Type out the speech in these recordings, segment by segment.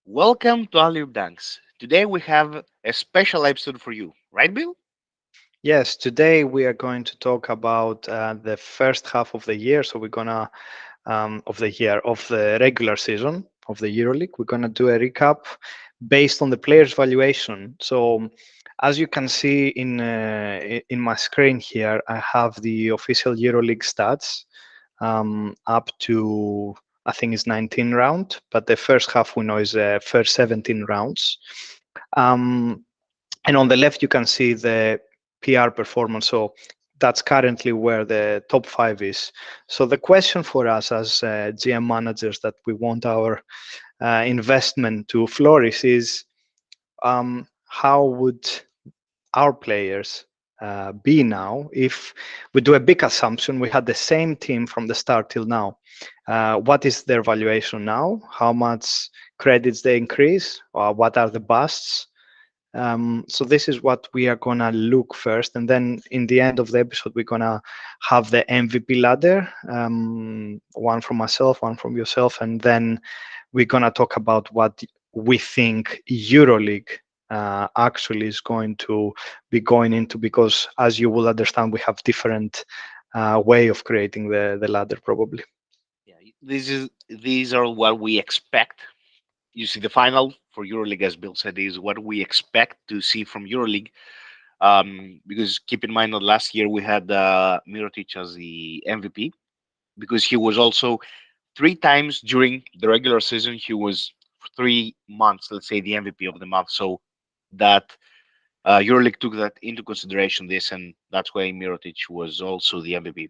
Welcome to All Your Dunks. Today we have a special episode for you, right, Bill? Yes, today we are going to talk about the first half of the year. So we're gonna of the year of the regular season of the Euroleague. We're gonna do a recap based on the players' valuation. So as you can see in my screen here, I have the official Euroleague stats up to I think it's 19 round, but the first half we know is the first 17 rounds. Um, and on the left, you can see the PR performance. So that's currently where the top five is. So the question for us as GM managers that we want our investment to flourish is how would our players be now if we do a big assumption we had the same team from the start till now? What is their valuation now? How much credits they increase? What are the busts? So this is what we are gonna look first, and then in the end of the episode, we're gonna have the MVP ladder, one from myself, one from yourself, and then we're gonna talk about what we think EuroLeague actually is going to be going into, because as you will understand, we have different way of creating the ladder probably. Yeah, these are what we expect. You see, the final for EuroLeague, as Bill said, is what we expect to see from EuroLeague. Because keep in mind that last year we had Mirotic as the MVP because he was also three times during the regular season. He was for 3 months, let's say, the MVP of the month. So that EuroLeague took that into consideration. This and that's why Mirotic was also the MVP,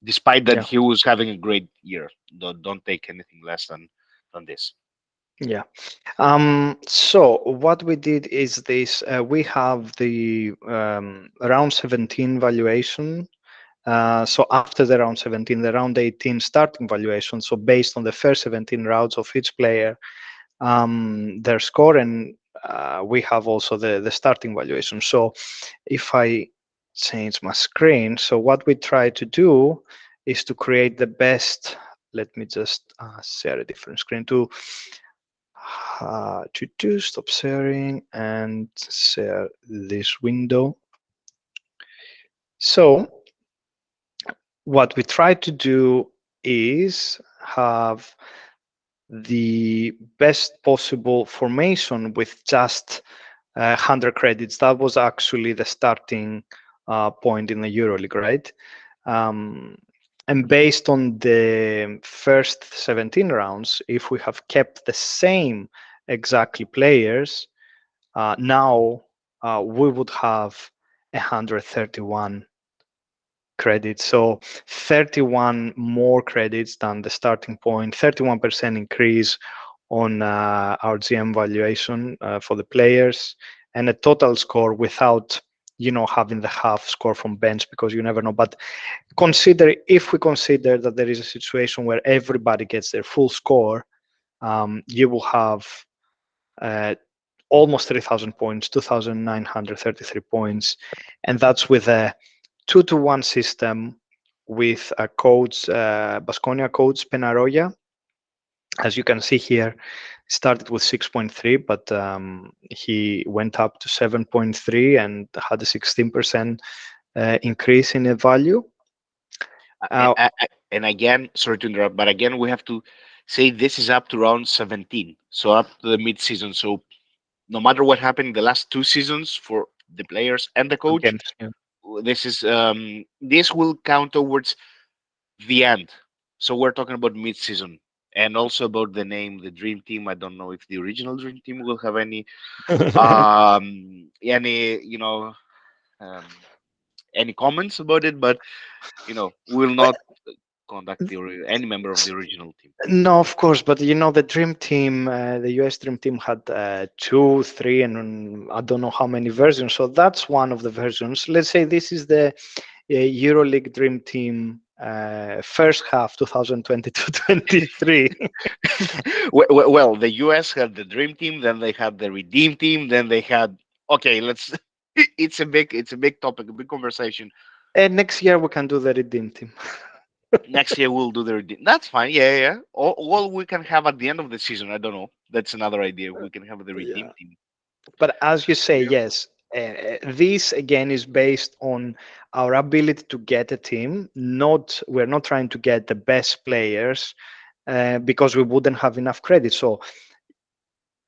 despite that Yeah. he was having a great year. Don't take anything less than this. Yeah. So what we did is this: we have the round 17 valuation. So after the round 17, the round 18 starting valuation. So based on the first 17 rounds of each player, their score, and we have also the starting valuation. So if I change my screen, so what we try to do is to create the best. Let me just share a different screen to stop sharing and share this window. So what we try to do is have the best possible formation with just 100 credits. That was actually the starting point in the EuroLeague, right? Um, and based on the first 17 rounds, if we have kept the same exactly players, now we would have 131 credits. So 31 more credits than the starting point, 31% increase on our GM valuation for the players, and a total score without having the half score from bench, because you never know. But if we consider that there is a situation where everybody gets their full score, you will have uh, almost 3,000 points, 2,933 points, and that's with a 2-to-1 system with a coach, Baskonia coach Penaroya. As you can see here, started with 6.3, but he went up to 7.3 and had a 16% increase in the value. And, Uh, and again, sorry to interrupt, but again, we have to say this is up to round 17, so up to the mid-season. So no matter what happened in the last two seasons for the players and the coach, against you. this will count towards the end. So we're talking about mid-season and also about the name, the Dream Team. I don't know if the original Dream Team will have any um, any comments about it, but we will not contact any member of the original team. No, of course, but the Dream Team, the US Dream Team had two, three, and I don't know how many versions. So that's one of the versions. Let's say this is the EuroLeague Dream Team first half 2022-23. Well, the US had the Dream Team, then they had the Redeem Team, then they had. Okay, let's. It's a big topic, a big conversation. And next year we can do the Redeem Team. Next year we'll do the redeem. That's fine. Yeah, yeah, yeah. All we can have at the end of the season. I don't know. That's another idea. We can have the redeem Yeah. team. But as you say, yes, this again is based on our ability to get a team. Not we're not trying to get the best players because we wouldn't have enough credit. So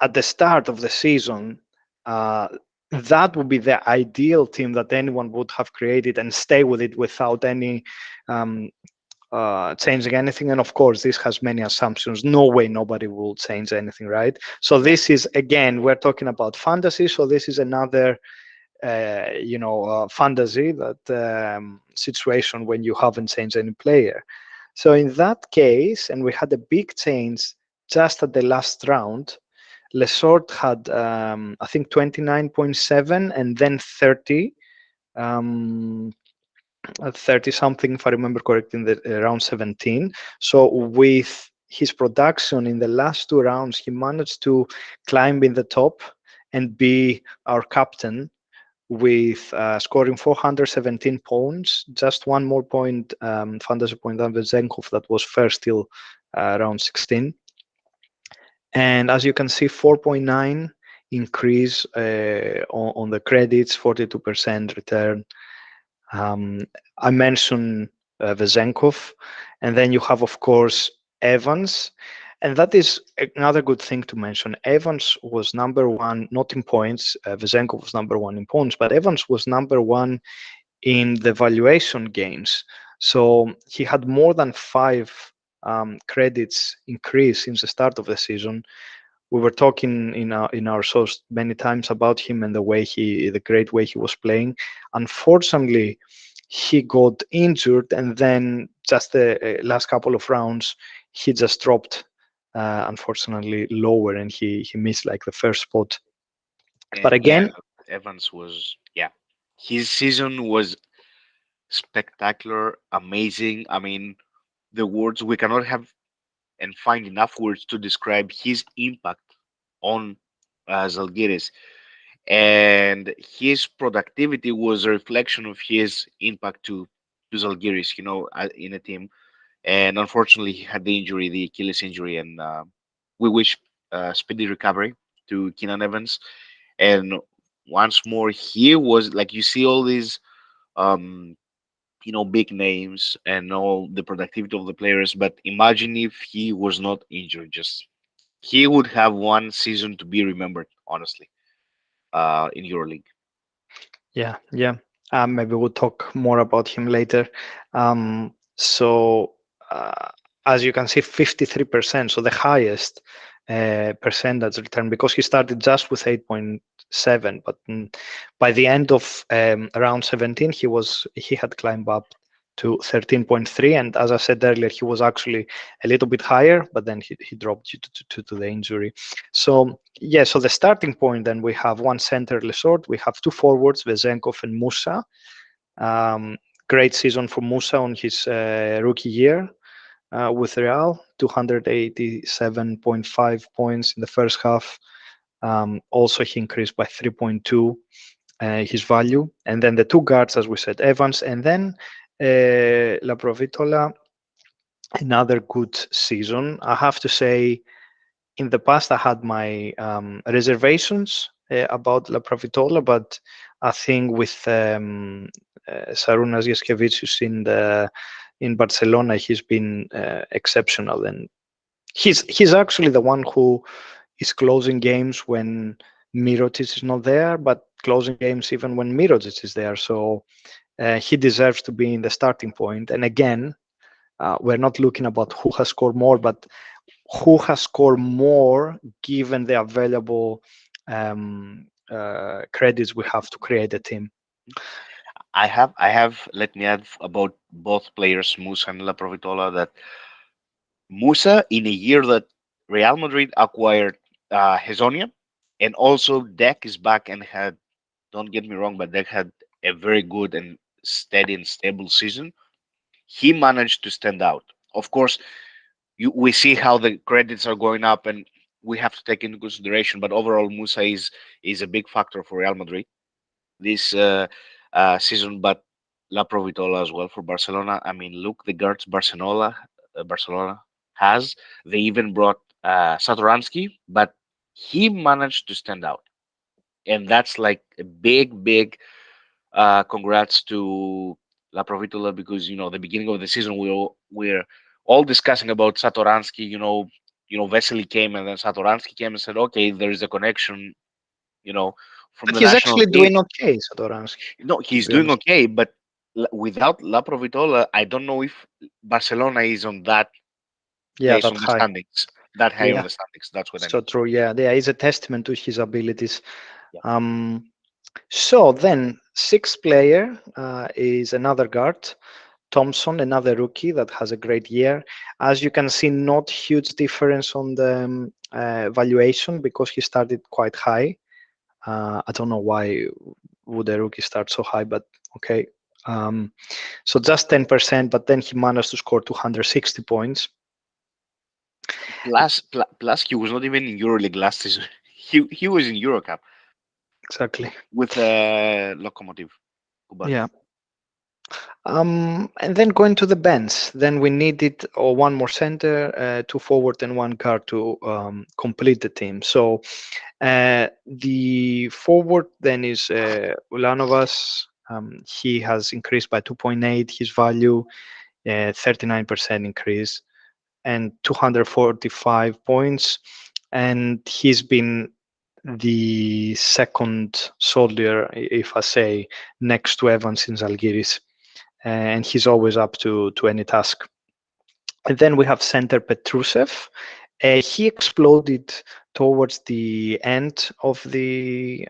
at the start of the season, uh, that would be the ideal team that anyone would have created and stay with it without any um, changing anything. And of course, this has many assumptions. No way nobody will change anything, right? So Yeah. this is again, we're talking about fantasy. So this is another, fantasy that situation when you haven't changed any player. So in that case, and we had a big change just at the last round. Lesort had, I think, 29.7 and then 30. Um, 30 something, if I remember correctly, in the round 17. So with his production in the last two rounds, he managed to climb in the top and be our captain with scoring 417 points, just one more point, fantasy point than Vezenkov that was first till round 16. And as you can see, 4.9 increase on the credits, 42% return. um, I mentioned Vezenkov, and then you have, of course, Evans. And that is another good thing to mention. Evans was number one, not in points. Vezenkov was number one in points, but Evans was number one in the valuation gains. So he had more than five credits increase since the start of the season. We were talking in our source many times about him and the great way he was playing. Unfortunately, he got injured, and then just the last couple of rounds, he just dropped, unfortunately, lower, and he missed like the first spot. But And yeah, again, Evans was, yeah. His season was spectacular, amazing. I mean, the words we cannot have and find enough words to describe his impact on Zalgiris, and his productivity was a reflection of his impact to Zalgiris. In a team. And unfortunately, he had the injury, the Achilles injury, and we wish speedy recovery to Keenan Evans. And once more, he was like, you see all these um, big names and all the productivity of the players. But imagine if he was not injured, just he would have one season to be remembered, honestly, in Euroleague. yeah, yeah. Maybe we'll talk more about him later. So, uh, as you can see, 53%, so the highest percentage return, because he started just with 8.7, but by the end of round 17, he had climbed up to 13.3, and as I said earlier, he was actually a little bit higher, but then he dropped due to the injury. So yeah, so the starting point, then we have one center, Lesort. We have two forwards, Vezenkov and Musa. Um, Great season for Musa on his rookie year with Real, 287.5 points in the first half. Also, he increased by 3.2 his value. And then the two guards, as we said, Evans, and then Laprovitola, another good season. I have to say, in the past, I had my reservations about La Provitola, but I think with Sarunas Jaskevicius in Barcelona, he's been exceptional, and he's actually the one who is closing games when Mirotic is not there, but closing games even when Mirotic is there. So he deserves to be in the starting point. And again, we're not looking about who has scored more, but who has scored more given the available credits we have to create a team. I have. Let me add about both players, Musa and La Provitola, that Musa, in a year that Real Madrid acquired Hezonia, and also Deck is back and had, don't get me wrong, but Deck had a very good and steady and stable season. He managed to stand out. Of course, we see how the credits are going up, and we have to take into consideration. But overall, Musa is a big factor for Real Madrid this season. But La Provitola as well for Barcelona. I mean, look, the guards Barcelona has. They even brought Satoransky, but he managed to stand out, and that's like a big congrats to La Provitola, because the beginning of the season we're all discussing about Satoransky. Vesely came, and then Satoransky came and said, okay, there is a connection. You know, from But the he's national actually team. doing okay, Sadoransky, No, to he's be doing honest. okay, but without La Provitola, I don't know if Barcelona is on that Yeah, place that on the high. standings, that high on Yeah, the standings. That's what I so mean. true. Yeah, yeah, is a testament to his abilities. Yeah. Um, so then, sixth player is another guard, Thompson, another rookie that has a great year. As you can see, not huge difference on the valuation because he started quite high. I don't know why would a rookie start so high, but okay. Um, so just 10%, but then he managed to score 260 points. Plus, he was not even in EuroLeague last season. He was in EuroCup Exactly. with Lokomotiv Kuban. Yeah. And then going to the bench, then we needed one more center, two forward, and one guard to complete the team. So the forward then is Ulanovas. He has increased by 2.8 his value, 39% increase, and 245 points. And he's been the second soldier, if I say, next to Evans in Zalgiris, and he's always up to any task. And then we have center Petrusev. He exploded towards the end of the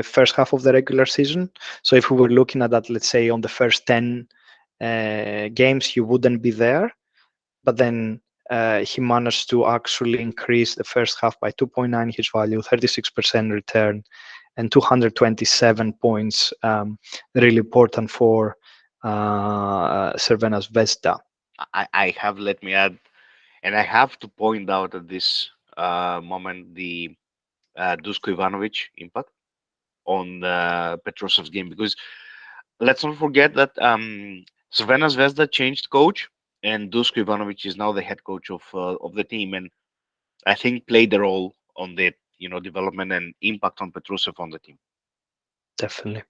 first half of the regular season. So if we were looking at that, let's say on the first 10 games, he wouldn't be there. But then he managed to actually increase the first half by 2.9 his value, 36% return, and 227 points. Really important for Cervena's Vesta. I have let me add, and I have to point out at this moment the Dusko Ivanovic impact on Petrosov's game, because let's not forget that Crvena Zvezda changed coach, and Dusko Ivanovic is now the head coach of the team, and I think played a role on the development and impact on Petrusov on the team. Definitely.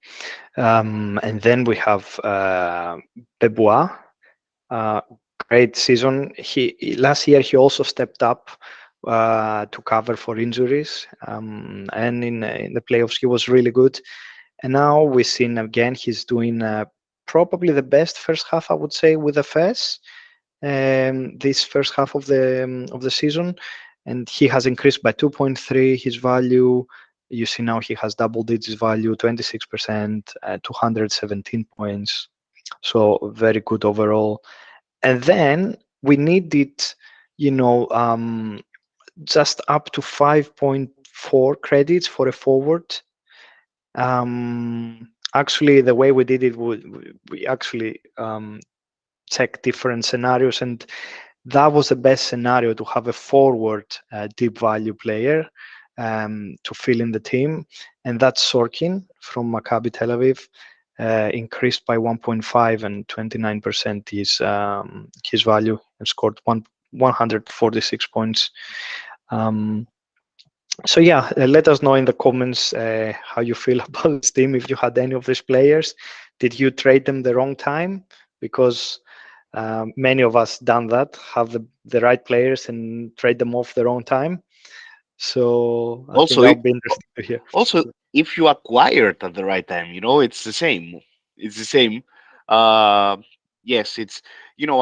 And then we have Bebois. Uh, Great season. He last year he also stepped up to cover for injuries, and in the playoffs he was really good. And now we've seen again he's doing probably the best first half, I would say, with the FS. This first half of the season, and he has increased by 2.3 his value. You see now he has double digits value, 26%, 217 points. So very good overall. And then we needed, you know, just up to 5.4 credits for a forward. Actually, the way we did it, we actually checked different scenarios, and that was the best scenario to have a forward deep value player to fill in the team, and that's Sorkin from Maccabi Tel Aviv. Increased by 1.5 and 29% his value, and scored 146 points. Um, so yeah, let us know in the comments how you feel about this team. If you had any of these players, did you trade them the wrong time? Because many of us done that, have the right players and trade them off the wrong time. So I think Also, that would be interesting to hear. also, if you acquired at the right time, it's the same. It's the same. Uh, yes, it's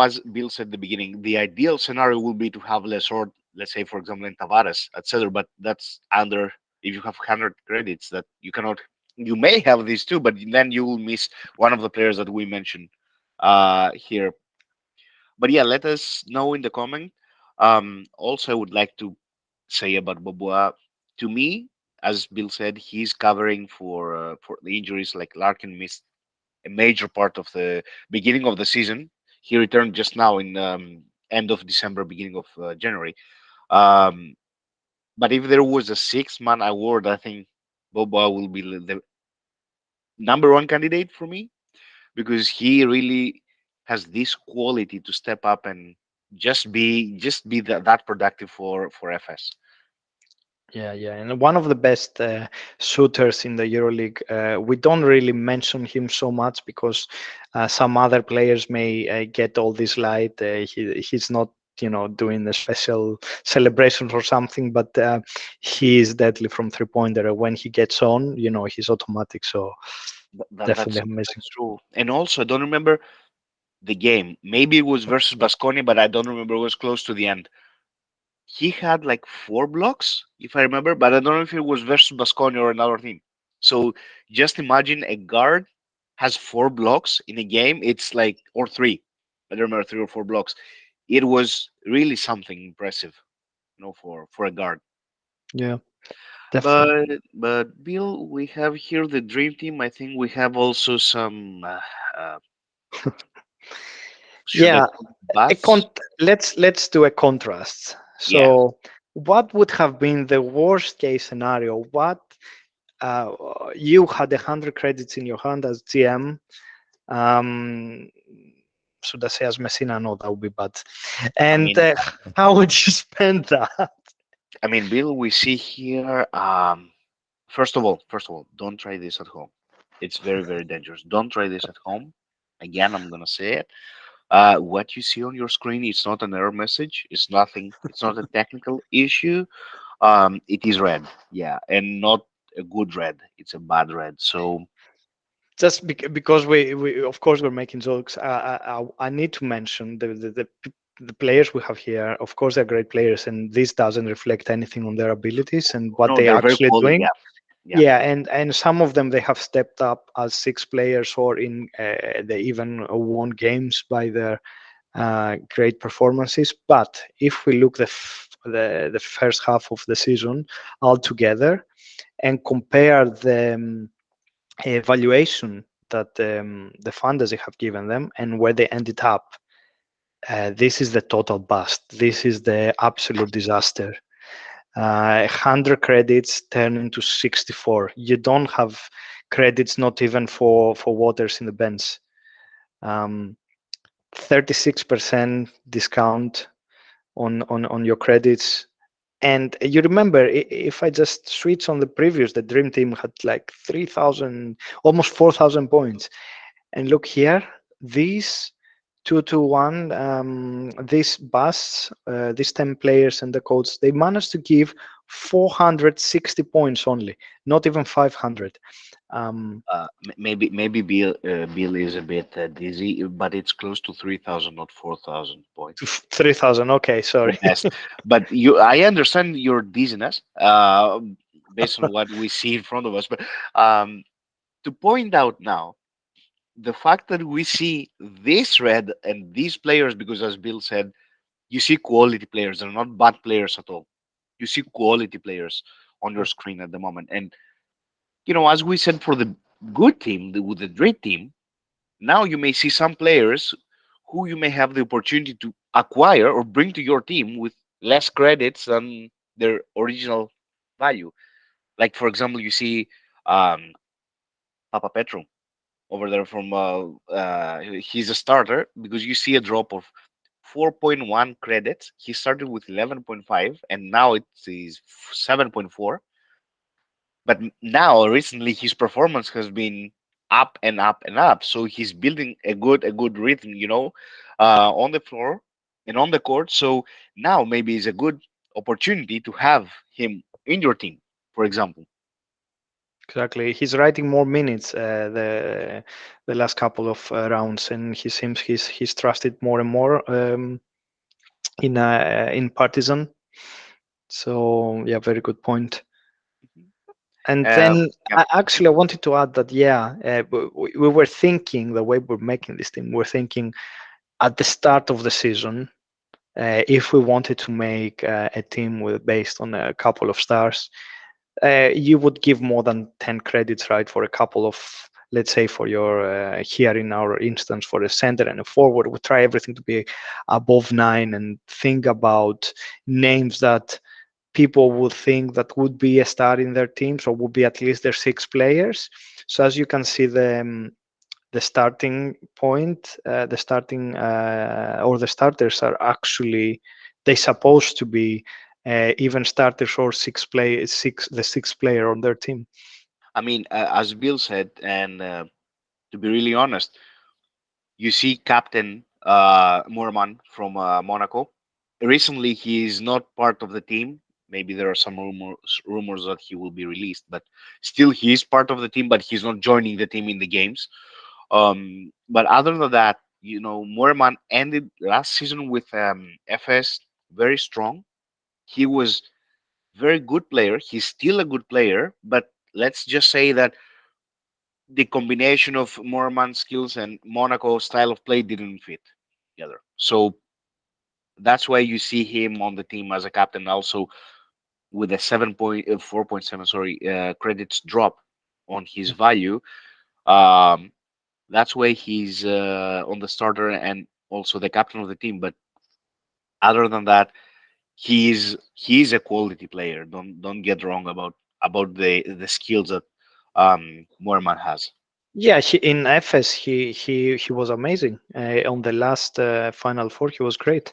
as Bill said at the beginning, the ideal scenario will be to have less, or let's say, for example, in Tavares, etc. But that's under, if you have 100 credits, that you cannot. You may have these two, but then you will miss one of the players that we mentioned here. But yeah, let us know in the comment. Also, I would like to say about Boboa. To me, as Bill said, he's covering for the injuries. Like Larkin missed a major part of the beginning of the season. He returned just now in end of December, beginning of January. Um, but if there was a six-man award, I think Boboa will be number one candidate for me because he really has this quality to step up and just be that productive for FS. Yeah, yeah, and one of the best shooters in the EuroLeague. We don't really mention him so much because some other players may get all this light. He's not, doing a special celebrations or something, but he is deadly from three-pointer. When he gets on, he's automatic. So That's definitely amazing. that's true. And also, I don't remember the game. Maybe it was versus Basconia, but I don't remember. It was close to the end. He had like 4 blocks, if I remember, but I don't know if it was versus Basconia or another team. So just imagine a guard has 4 blocks in a game. It's like or three. I don't remember 3 or 4 blocks. It was really something impressive, for a guard. Yeah, definitely. But Bill, we have here the dream team. I think we have also some. Should I Yeah, call it buffs? let's do a contrast. Yeah, So, what would have been the worst case scenario? What uh, you had 100 credits in your hand as GM. Um, should I say as Messina? No, that would be bad. I And mean, how would you spend that? Bill, we see here. First of all, don't try this at home. It's very, very dangerous. Don't try this at home. Again, I'm gonna say it. What you see on your screen, it's not an error message. It's nothing. It's not a technical issue. It is red, yeah, and not a good red. It's a bad red. So Just because we of course we're making jokes. I need to mention the players we have here. Of course, they're great players, and this doesn't reflect anything on their abilities and what no, they're they're very actually quality. doing. Yeah, yeah. Yeah, and some of them they have stepped up as six players, or in they even won games by their great performances. But if we look the first half of the season altogether and compare the valuation that the fantasy have given them and where they ended up, this is the total bust. This is the absolute disaster. 100 credits turn into 64. You don't have credits, not even for waters in the bench. 36% discount on your credits. And you remember, if I just switch on the previous, the dream team had like 3,000, almost 4,000 points. And look here, these 2-1, these busts, these 10 players and the coach, they managed to give 460 points only, not even 500. Um, Maybe Bill is a bit dizzy, but it's close to 3,000, not 4,000 points. 3,000, okay, The sorry. best. But I understand your dizziness, based on what we see in front of us. But to point out now, the fact that we see this red and these players, because as Bill said, you see quality players. They're not bad players at all. You see quality players on your screen at the moment. And, as we said for the good team, with the great team, now you may see some players who you may have the opportunity to acquire or bring to your team with less credits than their original value. Like, for example, you see Papa Petro over there from he's a starter because you see a drop of 4.1 credits. He started with 11.5 and now it's 7.4. But now recently his performance has been up and up and up. So he's building a good rhythm, on the floor and on the court. So now maybe it's a good opportunity to have him in your team, for example. Exactly. He's writing more minutes the last couple of rounds, and he seems he's trusted more and more in Partizan. So yeah, very good point. Mhm. And then Yeah. actually, I wanted to add that yeah, we were thinking the way we're making this team, we're thinking at the start of the season, if we wanted to make a team with based on a couple of stars, you would give more than 10 credits, right, for a couple of, let's say, for your here in our instance, for a center and a forward. We try everything to be above 9 and think about names that people would think that would be a star in their teams or would be at least their six players. So as you can see, the starting point, the starting or the starters are actually they supposed to be even starters or the sixth player on their team. I mean, as Bill said, and to be really honest, you see Captain Moorman from Monaco. Recently, he is not part of the team. Maybe there are some rumors that he will be released, but still, he is part of the team. But he's not joining the team in the games. But other than that, Moorman ended last season with FS very strong. He was very good player. He's still a good player, but let's just say that the combination of Moorman's skills and Monaco style of play didn't fit together. So that's why you see him on the team as a captain, also with a 4.7, sorry, credits drop on his value. Um, that's why he's on the starter and also the captain of the team. But other than that, he's a quality player. Don't get wrong about the skills that Moorman has. Yeah, in FS he was amazing. On the last Final Four, he was great.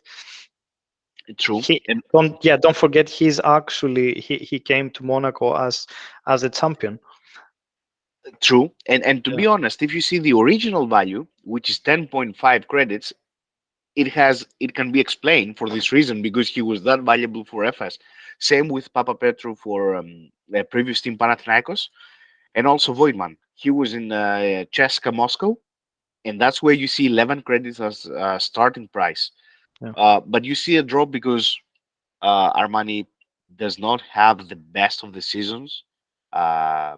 True. He And don't forget he's actually he came to Monaco as a champion. true. And to Yeah, be honest, if you see the original value, which is 10.5 credits, it can be explained for this reason because he was that valuable for FS. Same with Papa Petru for the previous team Panathinaikos, and also Voigtman. He was in Cheska Moscow, and that's where you see 11 credits as starting price. yeah. But you see a drop because Armani does not have the best of the seasons. Uh,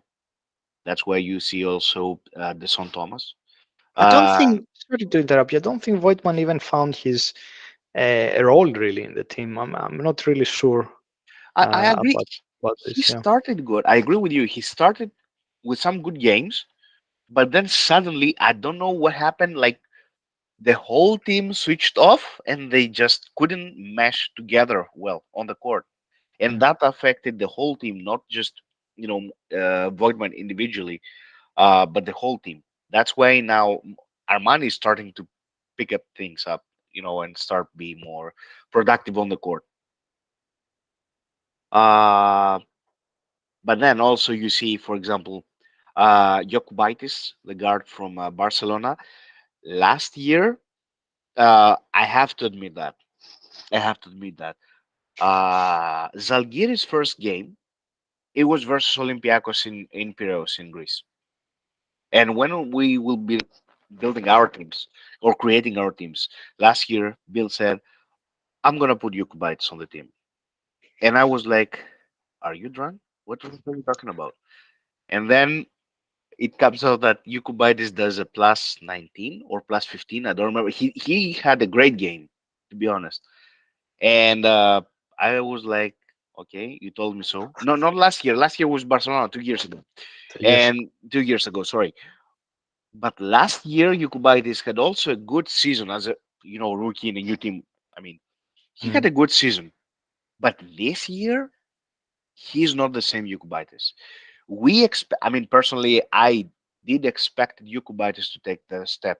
that's where you see also the Son Thomas. I don't Uh, think. Sorry to interrupt you. I don't think Voigtman even found his role really in the team. I'm not really sure I agree. about He this. Yeah, started good. I agree with you. He started with some good games, but then suddenly I don't know what happened. Like the whole team switched off and they just couldn't mesh together well on the court, and yeah. that affected the whole team, not just Voigtman individually, but the whole team. That's why now Armani is starting to pick up things up, and start being more productive on the court. Uh, but then also you see, for example, Jokubaitis, the guard from Barcelona, last year. I have to admit that. I have to admit that. Zalgiris' first game, it was versus Olympiacos in Piraeus in Greece. And when we will be building our teams or creating our teams, last year Bill said, "I'm gonna put Jokubaitis on the team," and I was like, "Are you drunk? What are you talking about?" And then it comes out that Yukubaitis does a plus 19 or plus 15. I don't remember. He had a great game, to be honest. And I was like, okay, you told me so. No, not last year. Last year was Barcelona 2 years ago. 2 years. And 2 years ago, sorry. But last year, Yukubaitis had also a good season as a rookie in a new team. I mean, he had Mm. a good season. But this year, he's not the same Yukubaitis. We expect. I mean, personally, I did expect Yukubaitis to take the step,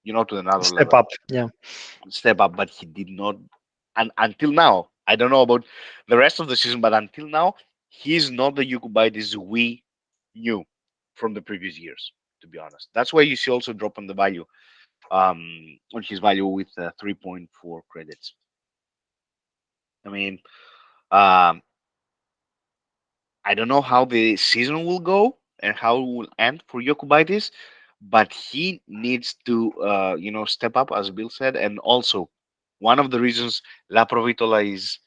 to another Step level, up. Yeah. step up, but he did not. And until now, I don't know about the rest of the season, but until now, he's not the Yukubaitis we knew from the previous years. To be honest, that's why you see also drop on the value, on his value with 3.4 credits. I mean, um, I don't know how the season will go and how it will end for Yokubaitis, but he needs to, step up, as Bill said. And also, one of the reasons La Provitola is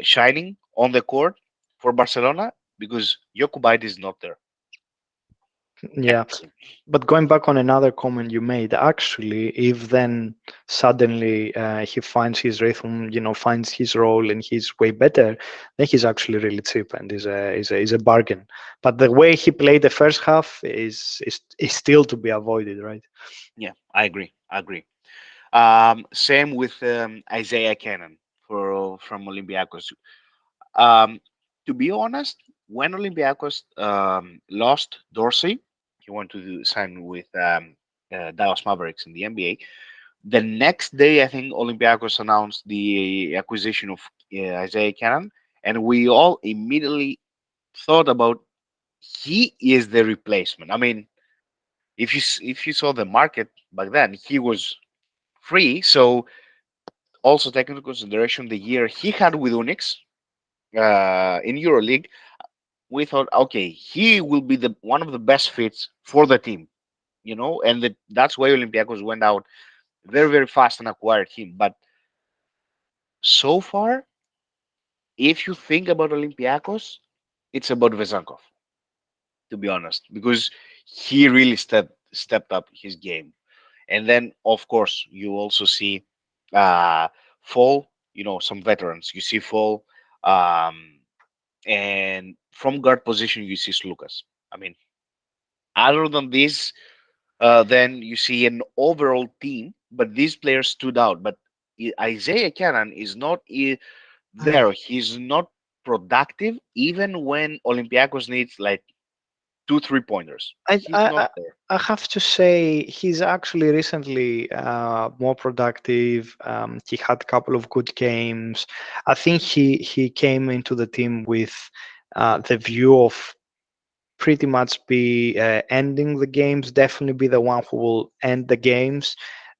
shining on the court for Barcelona because Yokubaitis is not there. Yeah. But going back on another comment you made, actually, if then suddenly he finds his rhythm, finds his role and he's way better, then he's actually really cheap and is a bargain. But the way he played the first half is still to be avoided, right? Yeah, I agree. I agree. Same with Isaiah Cannon from Olympiacos. Um, to be honest, when Olympiacos lost Dorsey, he went to sign with Dallas Mavericks in the NBA. The next day, I think Olympiacos announced the acquisition of Isaiah Cannon, and we all immediately thought about he is the replacement. I mean, if you saw the market back then, he was free. So also taking into consideration the year he had with Unix in EuroLeague, we thought, okay, he will be the one of the best fits for the team, and that's why Olympiacos went out very very fast and acquired him. But so far, if you think about Olympiacos, it's about Vezankov, to be honest, because he really stepped up his game. And then, of course, you also see uh, Fall, some veterans. You see Fall, um, and from guard position, you see Lucas. I mean, other than this, then you see an overall team, but these players stood out. But Isaiah Cannon is not I, there. He's not productive, even when Olympiacos needs like two 3 pointers. I, He's I, not I there. I have to say he's actually recently more productive. He had a couple of good games. I think he came into the team with the view of pretty much be ending the games, definitely be the one who will end the games.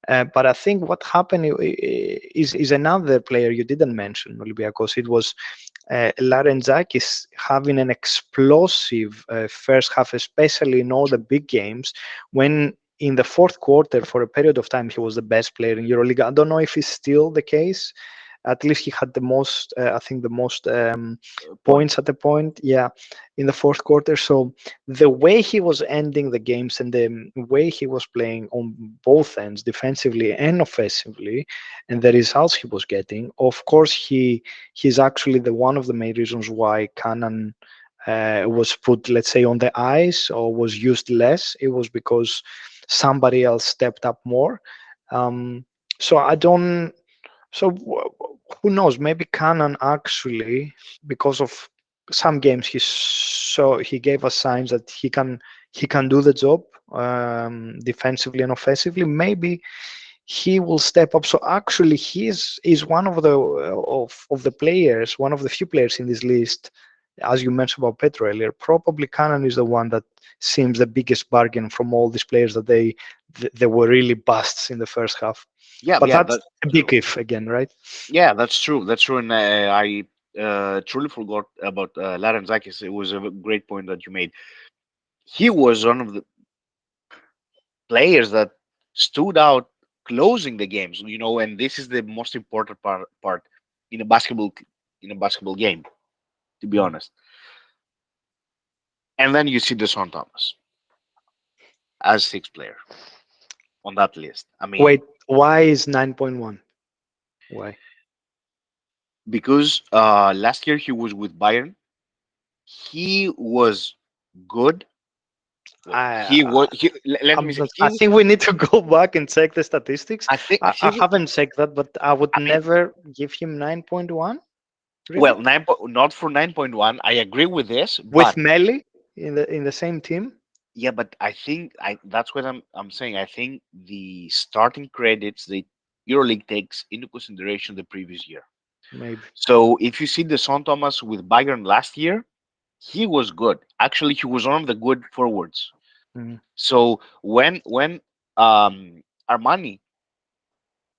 But I think what happened is another player you didn't mention, Olympiacos. It was Larenzakis having an explosive first half, especially in all the big games, when in the fourth quarter, for a period of time, he was the best player in EuroLeague. I don't know if it's still the case. At least he had the most, I think, the most points Points. at the point. Yeah, in the fourth quarter. So the way he was ending the games and the way he was playing on both ends, defensively and offensively, and the results he was getting, of course, he's actually the one of the main reasons why Cannon was put, let's say, on the ice or was used less. It was because somebody else stepped up more. Um, so I don't. So who knows? Maybe Cannon actually, because of some games, he gave us signs that he can do the job defensively and offensively. Maybe he will step up. So actually, he's one of the players, one of the few players in this list. As you mentioned about Petro earlier, probably Cannon is the one that seems the biggest bargain from all these players that they were really busts in the first half. Yeah, But yeah, that's that's a true. big if again, right? Yeah, that's true. That's true. And I truly forgot about Larenzakis. It was a great point that you made. He was one of the players that stood out closing the games, and this is the most important part in a basketball game, to be Mm. honest. And then you see the Son Thomas as sixth player on that list. I mean, Wait, why is 9.1? Why? because last year he was with Bayern, he was good. Well, he I, was. Let me say, I think we need to go back and check the statistics. I I think. haven't checked that, but I would I mean, never give him 9.1. well, Really? not for 9.1. I agree with this, With but Melly in the same team? yeah, but I think that's what I'm saying. I think the starting credits the EuroLeague takes into consideration the previous year. Maybe. So if you see the Son Thomas with Bayern last year, he was good. Actually, he was one of the good forwards. Mm. So when Armani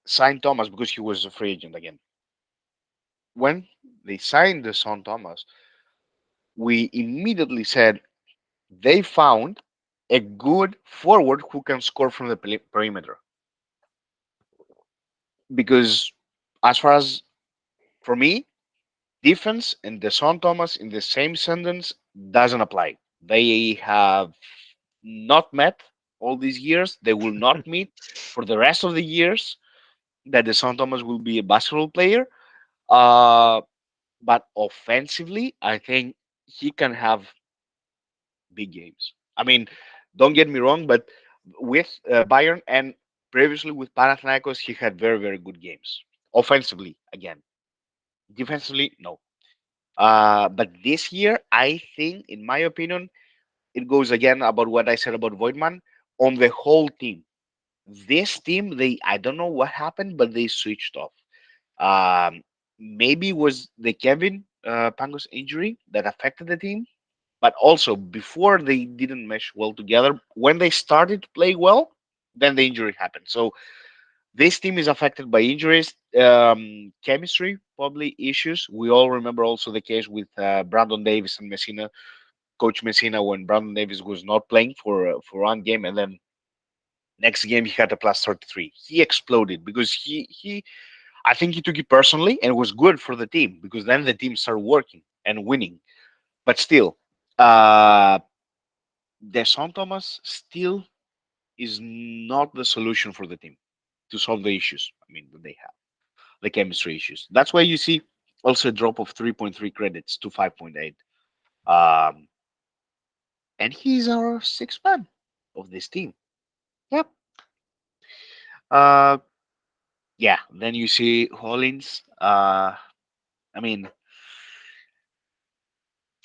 signed Thomas because he was a free agent again, when they signed the Son Thomas, we immediately said they found a good forward who can score from the perimeter. Because as far as for me, defense and the Son Thomas in the same sentence doesn't apply. They have not met all these years. They will not meet for the rest of the years that the Son Thomas will be a basketball player. Uh, but offensively, I think he can have big games. I mean, don't get me wrong, but with Bayern and previously with Panathinaikos, he had very, very good games. Offensively, again. Defensively, no. But this year, I think, in my opinion, it goes again about what I said about Voigtman on the whole team. This team, they I don't know what happened, but they switched off. Um, Maybe it was the Kevin Pangos injury that affected the team, but also before they didn't mesh well together. When they started to play well, then the injury happened. So this team is affected by injuries, chemistry, probably issues. We all remember also the case with Brandon Davis and Messina, Coach Messina, when Brandon Davis was not playing for one game, and then next game he had a plus 33. He exploded because he I think he took it personally, and it was good for the team because then the team started working and winning. But still, uh, Deson Thomas still is not the solution for the team to solve the issues. I mean, that they have the chemistry issues. That's why you see also a drop of 3.3 credits to 5.8. Um, and he's our sixth man of this team. Yep. Uh, yeah. Then you see Hollins. I mean,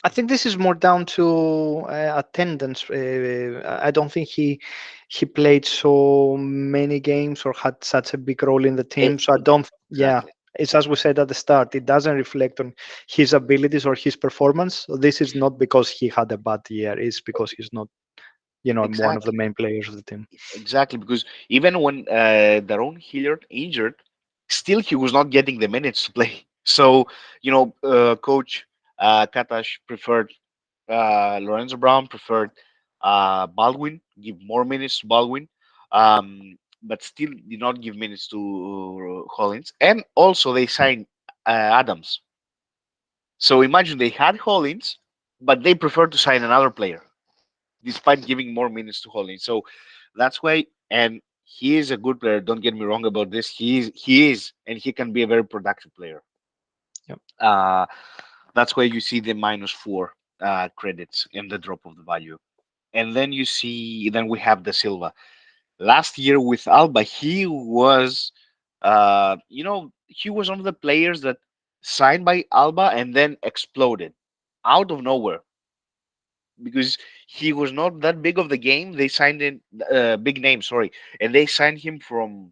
I think this is more down to attendance. I don't think he played so many games or had such a big role in the team. So I don't. Yeah, exactly. it's as we said at the start. It doesn't reflect on his abilities or his performance. So this is not because he had a bad year. It's because he's not, one of the Exactly. main players of the team. Exactly. Because even when Daron Hilliard injured, still he was not getting the minutes to play. So, Coach Katash preferred Lorenzo Brown, preferred Baldwin, give more minutes to Baldwin, but still did not give minutes to Hollins. And also, they signed Adams. So imagine they had Hollins, but they preferred to sign another player despite giving more minutes to Hollins. So that's why, and he is a good player. Don't get me wrong about this. He is, and he can be a very productive player. Yep. Uh, that's why you see the -4 credits in the drop of the value. And then you see, then we have the Silva. Last year with Alba, he was one of the players that signed by Alba and then exploded out of nowhere because he was not that big of the game. They signed in big name, sorry, and they signed him from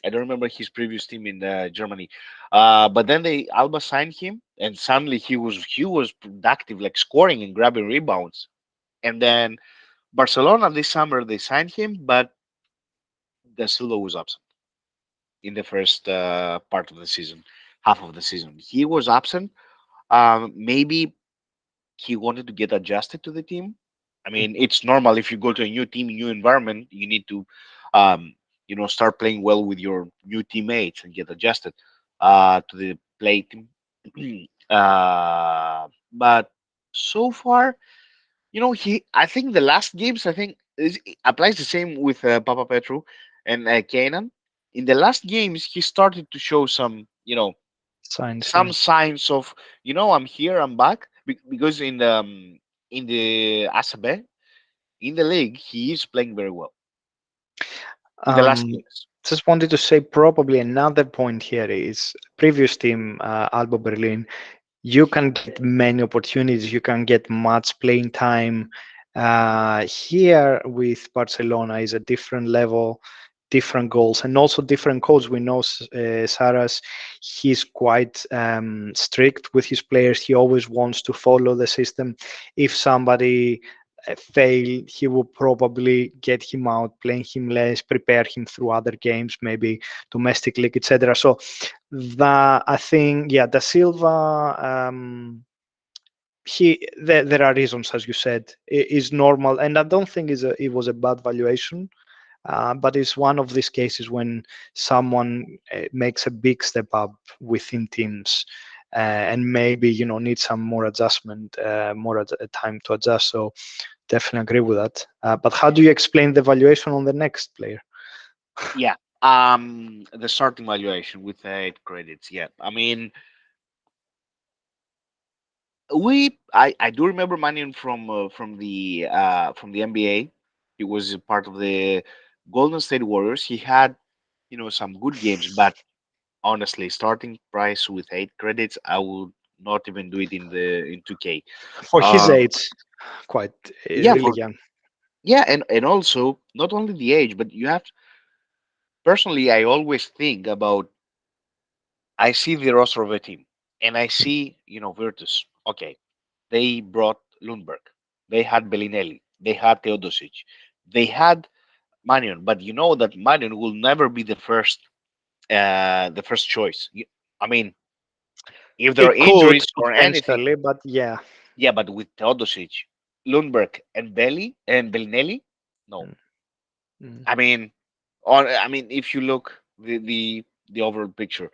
I don't remember his previous team in Germany, but then they Alba signed him, and suddenly he was productive, like scoring and grabbing rebounds. And then Barcelona this summer they signed him, but the Silva was absent in the first part of the season, half of the season. He was absent. Maybe he wanted to get adjusted to the team. I Mm. mean, it's normal if you go to a new team, new environment, you need to, um, start playing well with your new teammates and get adjusted to the play team. But so far, I think the last games, I think it applies the same with Papa Petru and Kanan. In the last games, he started to show Signs, yeah. some signs of I'm here, I'm back because in the ASB in the league he is playing very well in the last Um, games. just wanted to say probably another point here is previous team, Alba Berlin. You can get many opportunities. You can get much playing time. Here with Barcelona is a different level, different goals, and also different coach. We know Saras. He's quite strict with his players. He always wants to follow the system. If somebody fail, he will probably get him out, playing him less, prepare him through other games, maybe domestic league, etc. So that I think, yeah, Da Silva, there are reasons, as you said, is normal, and I don't think it was a bad valuation. But it's one of these cases when someone makes a big step up within teams, and maybe needs some more adjustment, more time to adjust. So definitely agree with that. But how do you explain the valuation on the next player? Yeah, the starting valuation with 8 credits. Yeah, I mean, I do remember Manion from the NBA. He was a part of the Golden State Warriors. He had some good games, but honestly, starting price with 8 credits, I would not even do it in 2K. For his Um, age, quite yeah, really for young. yeah, and also not only the age, but you have personally. I always think about. I see the roster of a team, and I see Virtus. Okay, they brought Lundberg, they had Bellinelli, they had Teodosic, they had Manion, but you know that Manion will never be the first choice. I mean, if there are It could injuries or anything, potentially, but yeah. yeah, but with Teodosic, Lundberg, and Bellinelli, no. Mm, mm. I mean, if you look the overall picture,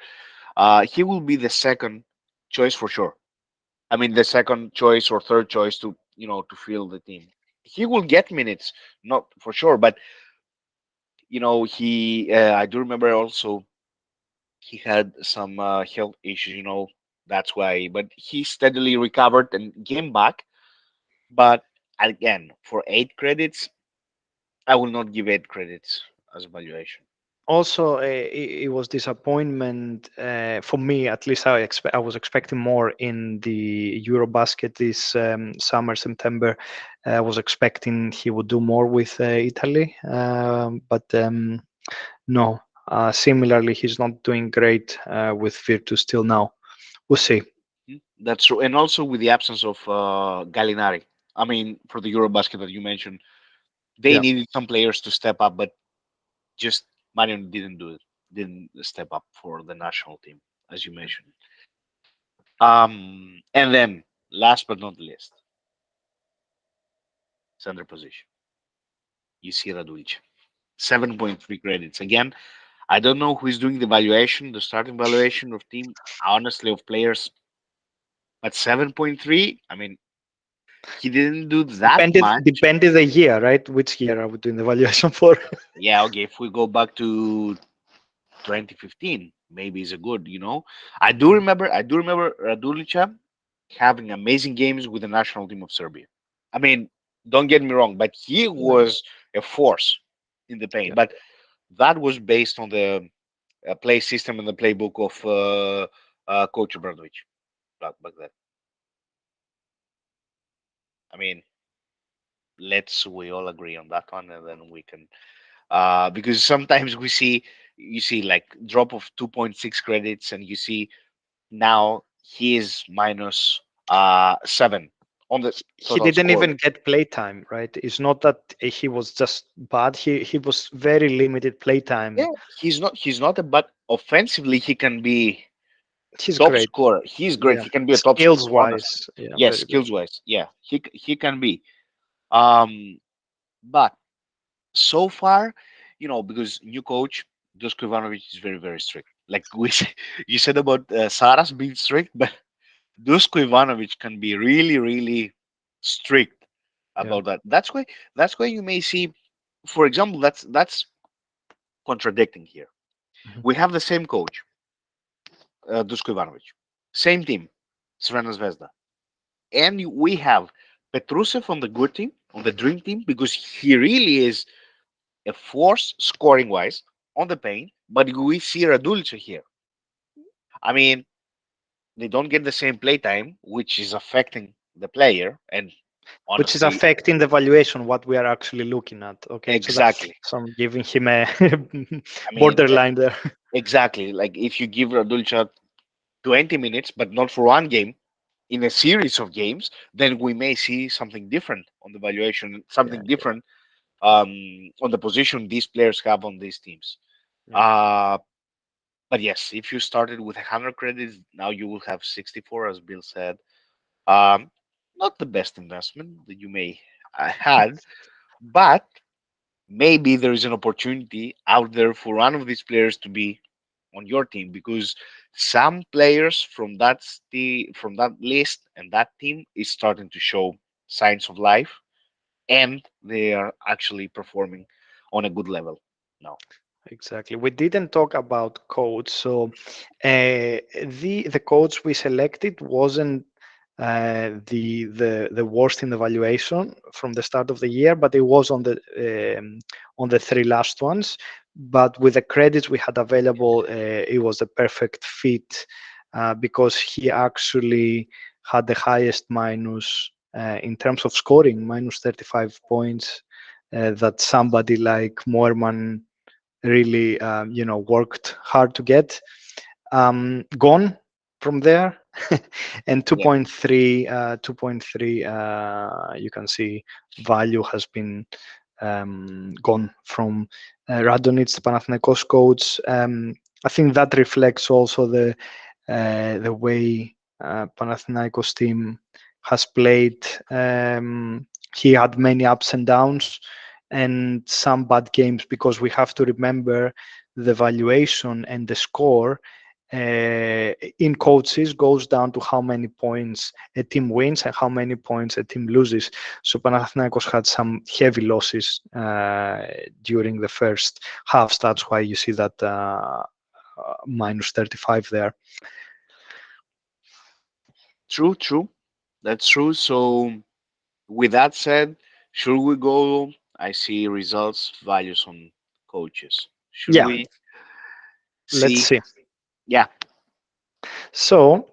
he will be the second choice for sure. I mean, the second choice or third choice to to fill the team. He will get minutes, not for sure, but he. I do remember also he had some health issues. That's why, but he steadily recovered and came back. But again, for 8 credits, I will not give 8 credits as a valuation. Also, it was disappointment for me. At least I was expecting more in the Eurobasket this summer, September. I was expecting he would do more with Italy, but no. Similarly, he's not doing great with Virtus till now. We'll see. That's true, and also with the absence of Gallinari. I mean, for the Eurobasket that you mentioned, they Yeah. needed some players to step up, but just Marion didn't do it. Didn't step up for the national team, as you mentioned. And then last but not least, center position. You see Radulic, 7.3 credits. Again, I don't know who is doing the valuation, the starting valuation of team, honestly, of players, but 7.3. I mean, he didn't do that much. Depended the year, right? Which year are we doing the valuation for? Yeah, okay. If we go back to 2015, maybe is a good. I do remember Radulica having amazing games with the national team of Serbia. I mean, don't get me wrong, but he Yeah, was a force in the paint. yeah. But that was based on the play system and the playbook of Coach Obradovic back then. I mean, let's we all agree on that one, and then we can because sometimes you see like drop of 2.6 credits, and you see now he is minus 7 on the He total didn't score. even get playtime, right? It's not that he was just bad. He was very limited playtime. Yeah, he's not a but offensively he can be He's top great. scorer. He's great. Yeah. He can be a top Skills scorer, honestly. wise, yeah, Yes, very good. skills wise. Yeah, he can be. Um but so far, because new coach Dusko Ivanovic is very, very strict. Like you said about Saras being strict, but Dusko Ivanovic can be really, really strict Yeah. about that. That's why you may see, for example, that's contradicting here. Mhm. We have the same coach, Dusko Ivanovic, same team, Crvena Zvezda, and we have Petrusev on the good team, on the dream team, because he really is a force scoring wise on the paint. But we see Raduljic here. I mean, they don't get the same play time, which is affecting the player. And Which is honestly, affecting the valuation, what we are actually looking at. Okay, exactly. so I'm giving him a I mean, borderline there. exactly. Like if you give Raduljic 20 minutes, but not for one game, in a series of games, then we may see something different on the valuation, Yeah, something different on the position these players have on these teams. yeah. Uh, but yes, if you started with 100 credits, now you will have 64, as Bill said. Um, Not the best investment that you may had, but maybe there is an opportunity out there for one of these players to be on your team because some players from that list and that team is starting to show signs of life and they are actually performing on a good level now. Exactly. We didn't talk about codes. So the codes we selected wasn't the worst in the valuation from the start of the year, but it was on the three last ones. But with the credits we had available, it was the perfect fit because he actually had the highest minus in terms of scoring, minus 35 points, that somebody like Moerman really, worked hard to get. Gone from there. And Yeah. 2.3, 2.3, you can see value has been gone from Radonic, the Panathinaikos coach. I think that reflects also the way Panathinaikos team has played. He had many ups and downs and some bad games, because we have to remember the valuation and the score in coaches goes down to how many points a team wins and how many points a team loses. So Panathinaikos had some heavy losses during the first halves. That's why you see that minus 35 there. True, true. That's true. So, with that said, should we go? I see results, values on coaches. Should Yeah, we let's see? see. Yeah, So,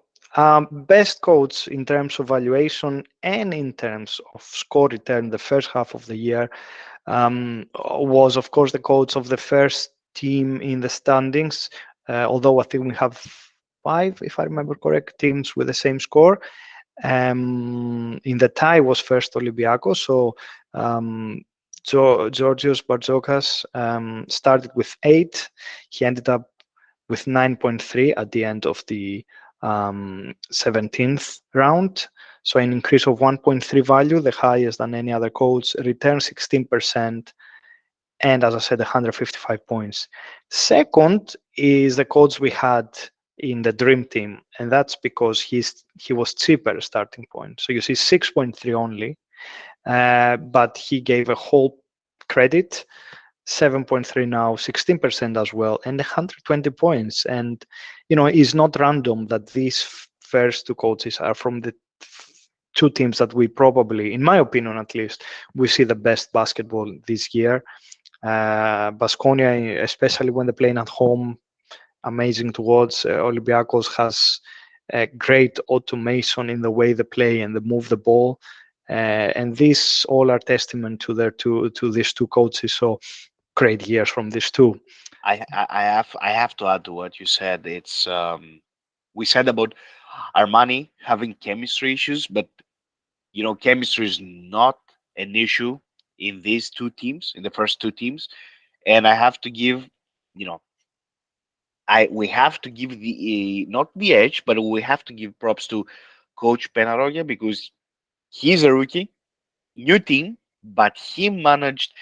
best coach in terms of valuation and in terms of score return the first half of the year was, of course, the coach of the first team in the standings. Although I think we have five, if I remember correct, teams with the same score. In the tie was first Olympiacos. So Georgios Barzokas started with 8. He ended up with 9.3 at the end of the 17th round. So an increase of 1.3 value, the highest than any other coach. Return 16%, and as I said, 155 points. Second is the coach we had in the dream team, and that's because he was cheaper starting point. So you see 6.3 only, but he gave a whole credit, 7.3 now, 16% as well, and 120 points. And it's not random that these first two coaches are from the two teams that we probably, in my opinion at least, we see the best basketball this year. Baskonia, especially when they're playing at home, amazing to watch. Olympiacos has a great automation in the way they play and they move the ball. And these all are testament to these two coaches. So great years from these two. I have to add to what you said. It's we said about Armani having chemistry issues, but chemistry is not an issue in these two teams, in the first two teams. And I have to give, you know, I we have to give the not the edge, but we have to give props to Coach Penaroya because he's a rookie, new team, but he managed,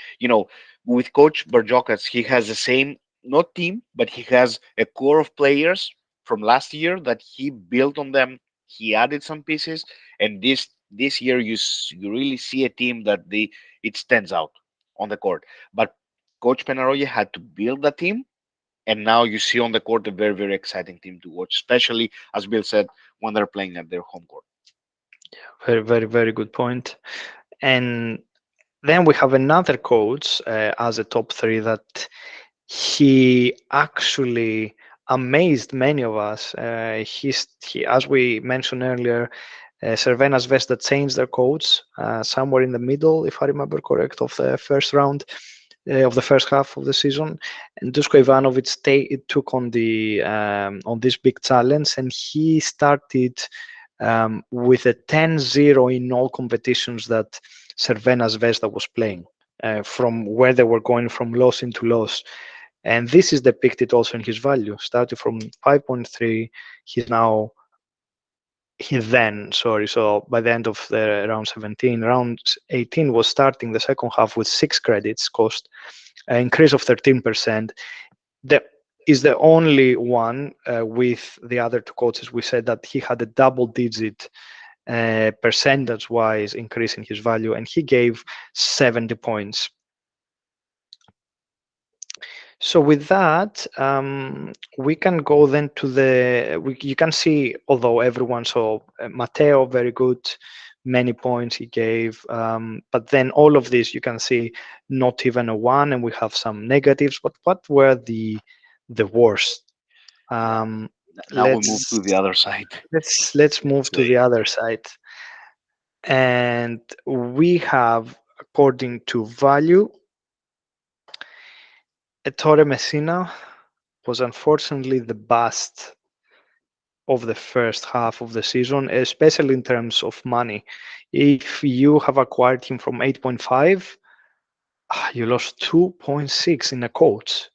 with Coach Barjokas, he has the same not team, but he has a core of players from last year that he built on them. He added some pieces, and this year you really see a team that it stands out on the court. But Coach Penaroya had to build the team, and now you see on the court a very very exciting team to watch, especially as Bill said when they're playing at their home court. Very, very, very good point. And then we have another coach as a top three that he actually amazed many of us. As we mentioned earlier, Cervenas Vesta changed their coach somewhere in the middle, if I remember correct, of the first round of the first half of the season. And Dusko Ivanovic took on this big challenge, and he started with a 10-0 in all competitions that Cervenas Vesta was playing, from where they were going from loss into loss. And this is depicted also in his value. Starting from 5.3, so by the end of the round 17, round 18 was starting the second half with 6 credits cost, an increase of 13%. The is the only one with the other two coaches. We said that he had a double-digit percentage-wise increase in his value, and he gave 70 points. So with that, we can go then to you can see, although everyone saw Matteo, very good, many points he gave. But then all of this, you can see not even a 1, and we have some negatives. But what were the worst? Yeah. Now we move to the let's other side. let's move to Play. the other side, and we have, according to value, Ettore Messina was unfortunately the bust of the first half of the season, especially in terms of money. If you have acquired him from 8.5, you lost 2.6 in a coach,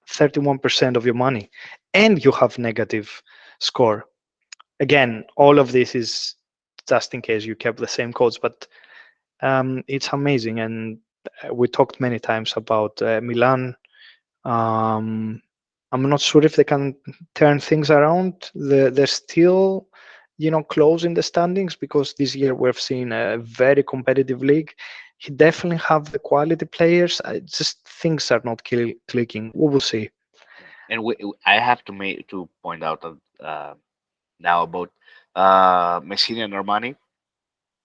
31% of your money, and you have negative score. Again, all of this is just in case you kept the same coach, but it's amazing. And we talked many times about Milan. Um, I'm not sure if they can turn things around. They're still, close in the standings because this year we've seen a very competitive league. He definitely have the quality players. Just things are not clicking. We will see. And I have to point out now about Messina and Armani,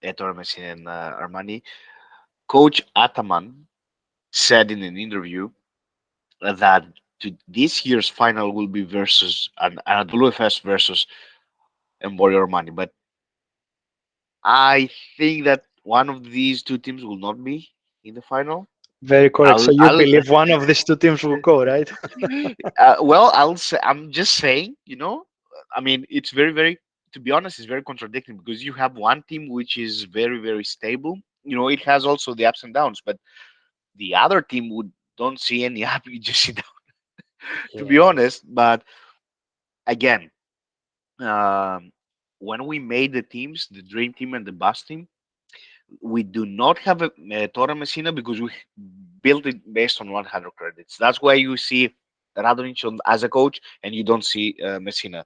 Ettore Messina and Armani. Coach Ataman said in an interview that this year's final will be versus an Anadolu Efes versus Emporio Armani, but I think that one of these two teams will not be in the final. Very correct. So you I'll believe one of these two teams will go, right? well, I'll say I'm just saying, I mean, it's very, very, to be honest, it's very contradicting because you have one team which is very, very stable. It has also the ups and downs, but the other team would don't see any up. You just sit down, to be Yes. honest. But again, um, when we made the teams, the dream team and the bus team, we do not have a Torre Messina because we built it based on 100 credits. That's why you see Radonic as a coach and you don't see Messina.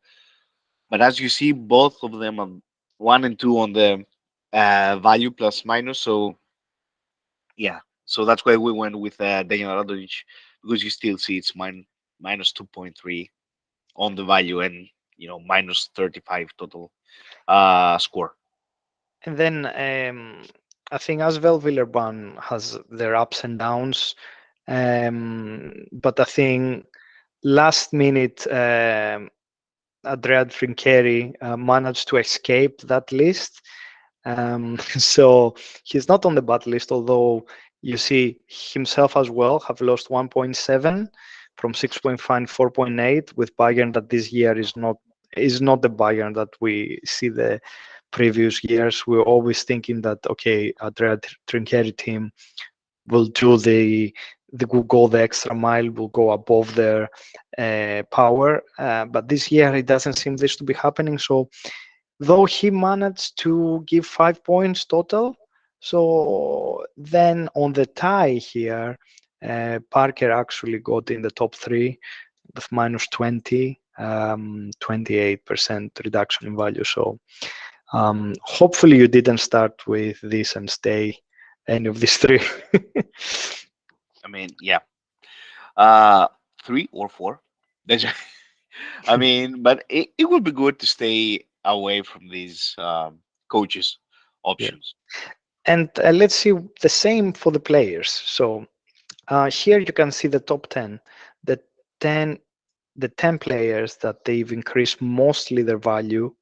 But as you see, both of them are 1 and 2 on the value plus minus. So yeah, so that's why we went with Daniel Radonic because you still see it's minus 2.3 on the value and minus 35 total score. And then I think as well Villeurbanne has their ups and downs. But I think last minute Andrea Trinchieri managed to escape that list. So he's not on the bad list, although you see himself as well have lost 1.7 from 6.5, 4.8 with Bayern that this year is not the Bayern that we see the previous years. We're always thinking that okay, Andrea Trinchieri team will do the will go the extra mile, will go above their power. But this year it doesn't seem this to be happening. So though he managed to give 5 points total, so then on the tie here, Parker actually got in the top three with minus 20, 28% reduction in value. So hopefully you didn't start with this and stay any of these three. I mean, yeah, uh, 3 or 4. That's I mean, but it would be good to stay away from these coaches Yeah. options. And let's see the same for the players. So here you can see the top 10, the 10, the 10 players that they've increased mostly their value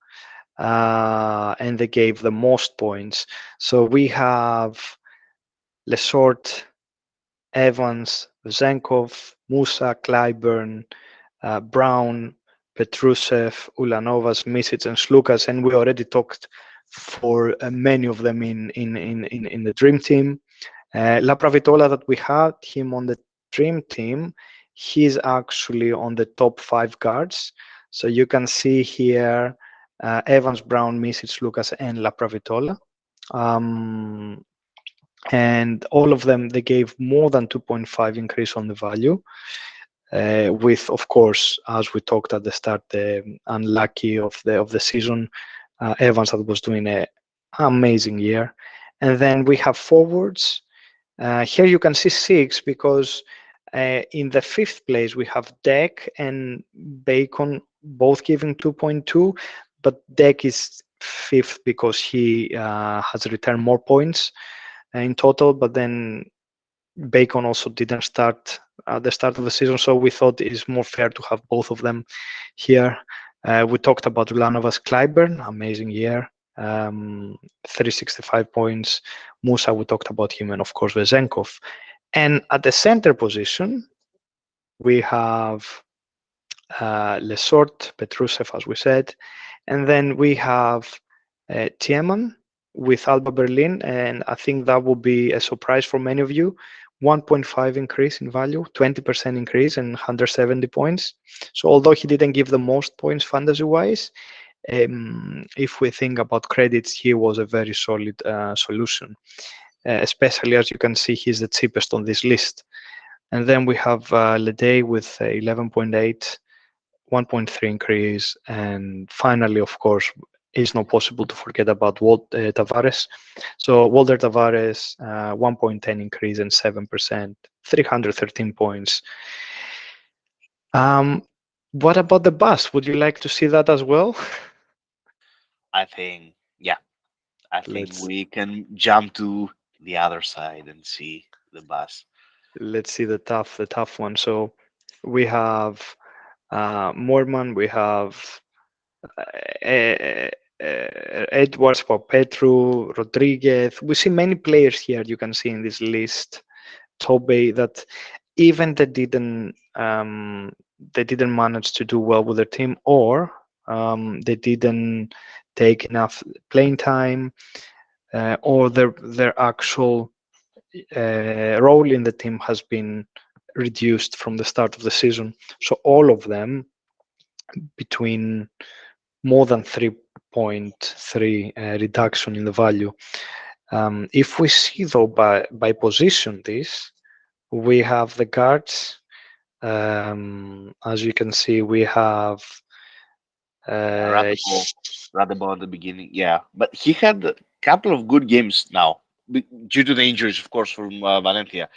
and they gave the most points. So we have Lesort, Evans, Zenkov, Musa, Clyburn, Brown, Petrusev, Ulanovas, Misic, and Slukas, and we already talked for many of them in the dream team. La Pravitola that we had him on the dream team, he's actually on the top 5 guards. So you can see here Evans, Brown, Misic, Lucas, and La Pravitola. Um, and all of them, they gave more than 2.5 increase on the value. With, of course, as we talked at the start, the unlucky of the season, Evans that was doing an amazing year. And then we have forwards. Here you can see 6 because in the 5th place we have Deck and Bacon both giving 2.2, but Deck is 5th because he has returned more points in total, but then Bacon also didn't start at the start of the season, so we thought it is more fair to have both of them here. We talked about Ulanovas Clyburn, amazing year, 365 points. Musa, we talked about him, and of course Vezenkov. And at the center position, we have Lesort, Petrusev, as we said, and then we have Tiemann with Alba Berlin, and I think that will be a surprise for many of you. 1.5 increase in value, 20% increase, and 170 points. So although he didn't give the most points fantasy-wise, if we think about credits, he was a very solid solution. Especially as you can see, he's the cheapest on this list. And then we have Leday with 11.8, 1.3 increase, and finally, of course, it's not possible to forget about Tavares. So Walter Tavares, 1.10 increase and 7%, 313 points. What about the bus? Would you like to see that as well? I think, yeah, I think Let's we can jump to the other side and see the bus. let's see the tough one. So we have Morman, we have uh, Edwards, Petru, Rodriguez. We see many players here you can see in this list. Toby that even they didn't manage to do well with their team, or they didn't take enough playing time, or their actual role in the team has been reduced from the start of the season. So all of them between more than 3.3 reduction in the value. If we see though by position this, we have the guards. As you can see, we have Yeah, uh, Radebo at the beginning, yeah, but he had a couple of good games now due to the injuries, of course, from Valencia.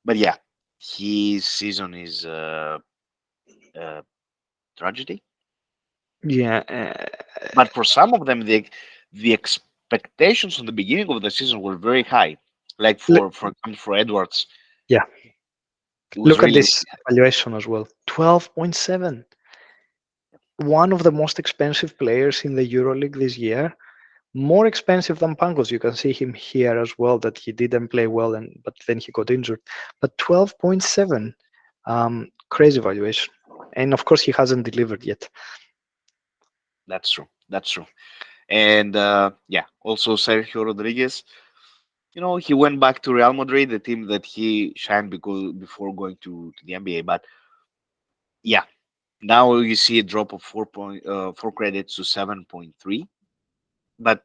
But yeah, his season is uh, tragedy. yeah, But for some of them, the expectations on the beginning of the season were very high. Like for example, for Edwards, yeah. it was Look at really this valuation as well. 12.7. One of the most expensive players in the EuroLeague this year. More expensive than Pangos. You can see him here as well that he didn't play well, and but then he got injured. But 12.7, crazy valuation. And of course, he hasn't delivered yet. that's true. That's true. And yeah, also Sergio Rodriguez. You know, he went back to Real Madrid, the team that he shined because before going to the NBA. But yeah, now you see a drop of 4 credits to 7.3. But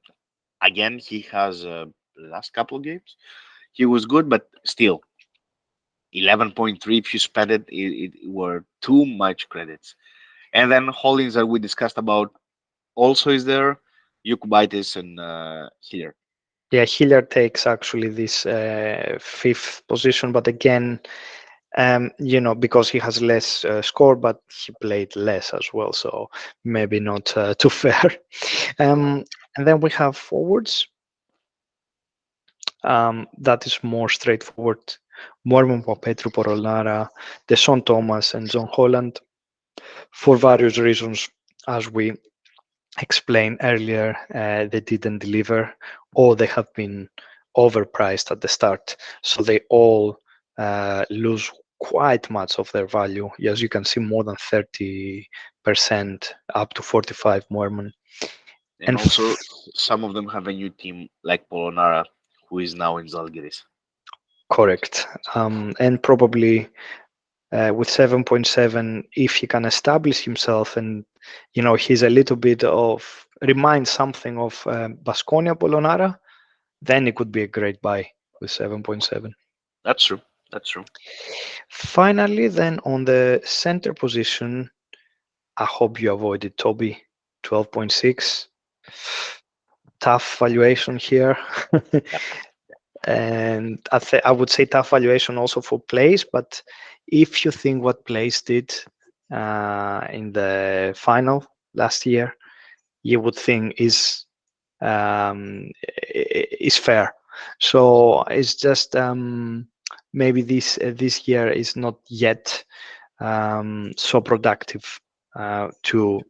again, he has the last couple of games. He was good, but still 11.3. If you spend it were too much credits. And then holdings that we discussed about also is there, Yukubaitis and here. Yeah, Hilliard takes actually this fifth position, but again, because he has less score, but he played less as well, so maybe not too fair. um, and then we have forwards. That is more straightforward. Mormon, Petru, Porolnara, Deson Thomas, and John Holland for various reasons, as we explained earlier, they didn't deliver or they have been overpriced at the start. So they all lose quite much of their value. As you can see, more than 30%, up to 45 Mormon. And And also, some of them have a new team like Polonara, who is now in Zalgiris. correct. And probably with 7.7, if he can establish himself and he's a little bit of reminds something of Baskonia Polonara, then it could be a great buy with 7.7. That's true. That's true. Finally, then on the center position, I hope you avoided Toby, 12.6. Tough valuation here. Yep. And I would say tough valuation also for plays, but if you think what plays did in the final last year, you would think is fair. So it's just maybe this year is not yet so productive. to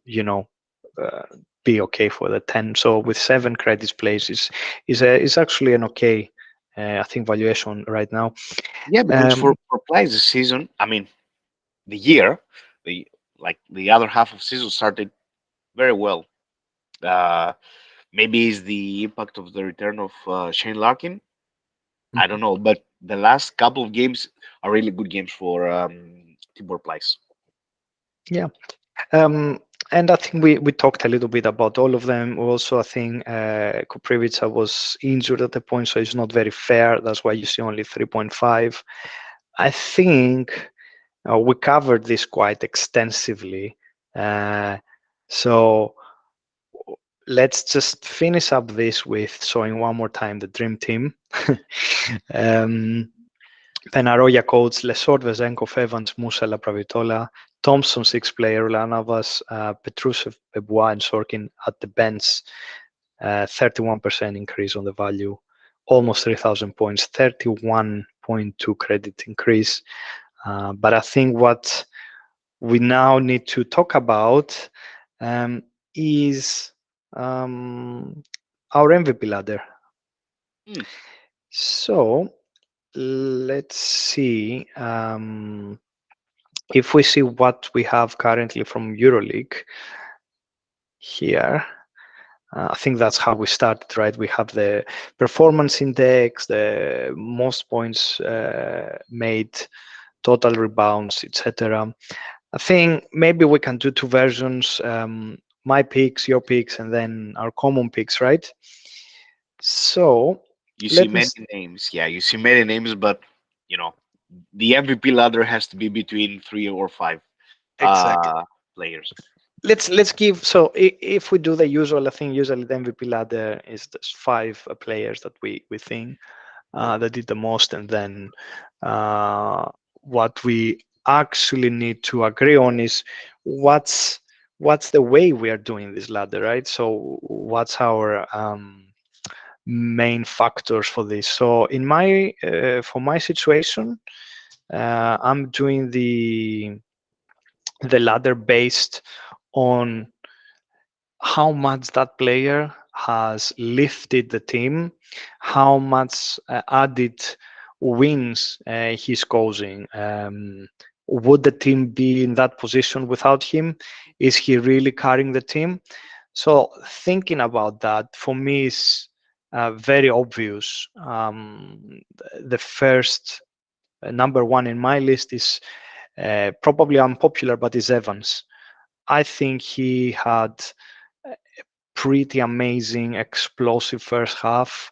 uh, be okay for the 10. So with 7 credits placed is actually an okay, I think, valuation right now. Yeah, because Um, for players this season, I mean, the year, the like the other half of season started very well. Uh, Maybe it's the impact of the return of Shane Larkin. I don't know, but the last couple of games are really good games for Timber Place. yeah. Um, and I think we talked a little bit about all of them. Also, I think Kuprivica was injured at the point, so it's not very fair. That's why you see only 3.5. I think we covered this quite extensively. Uh, so let's just finish up this with showing one more time the dream team. um, Penaroya coach, Lesort, Vezenkov, Evans, Musela, Pravitola, Thompson, six player, Ulanovas, Petrusev, Bebois, and Sorkin at the bench. 31% increase on the value, almost 3,000 points, 31.2 credit increase. But I think what we now need to talk about um, is um, our MVP ladder. Hmm. So let's see. If we see what we have currently from Euroleague here, I think that's how we started, right? We have the performance index, the most points made, total rebounds, etc. I think maybe we can do two versions, my picks, your picks, and then our common picks, right? So You see let me many names, yeah, you see many names, but you know the MVP ladder has to be between 3 or 5 exactly. uh, players. Let's give, so if we do the usual, I think usually the MVP ladder is just 5 players that we think that did the most, and then uh, what we actually need to agree on is what's what's the way we are doing this ladder, right? So what's our main factors for this? So in my for my situation, I'm doing the ladder based on how much that player has lifted the team, how much added wins he's causing. Would the team be in that position without him? Is he really carrying the team? So thinking about that for me is very obvious. The first number one in my list is probably unpopular, but is Evans. I think he had pretty amazing, explosive first half.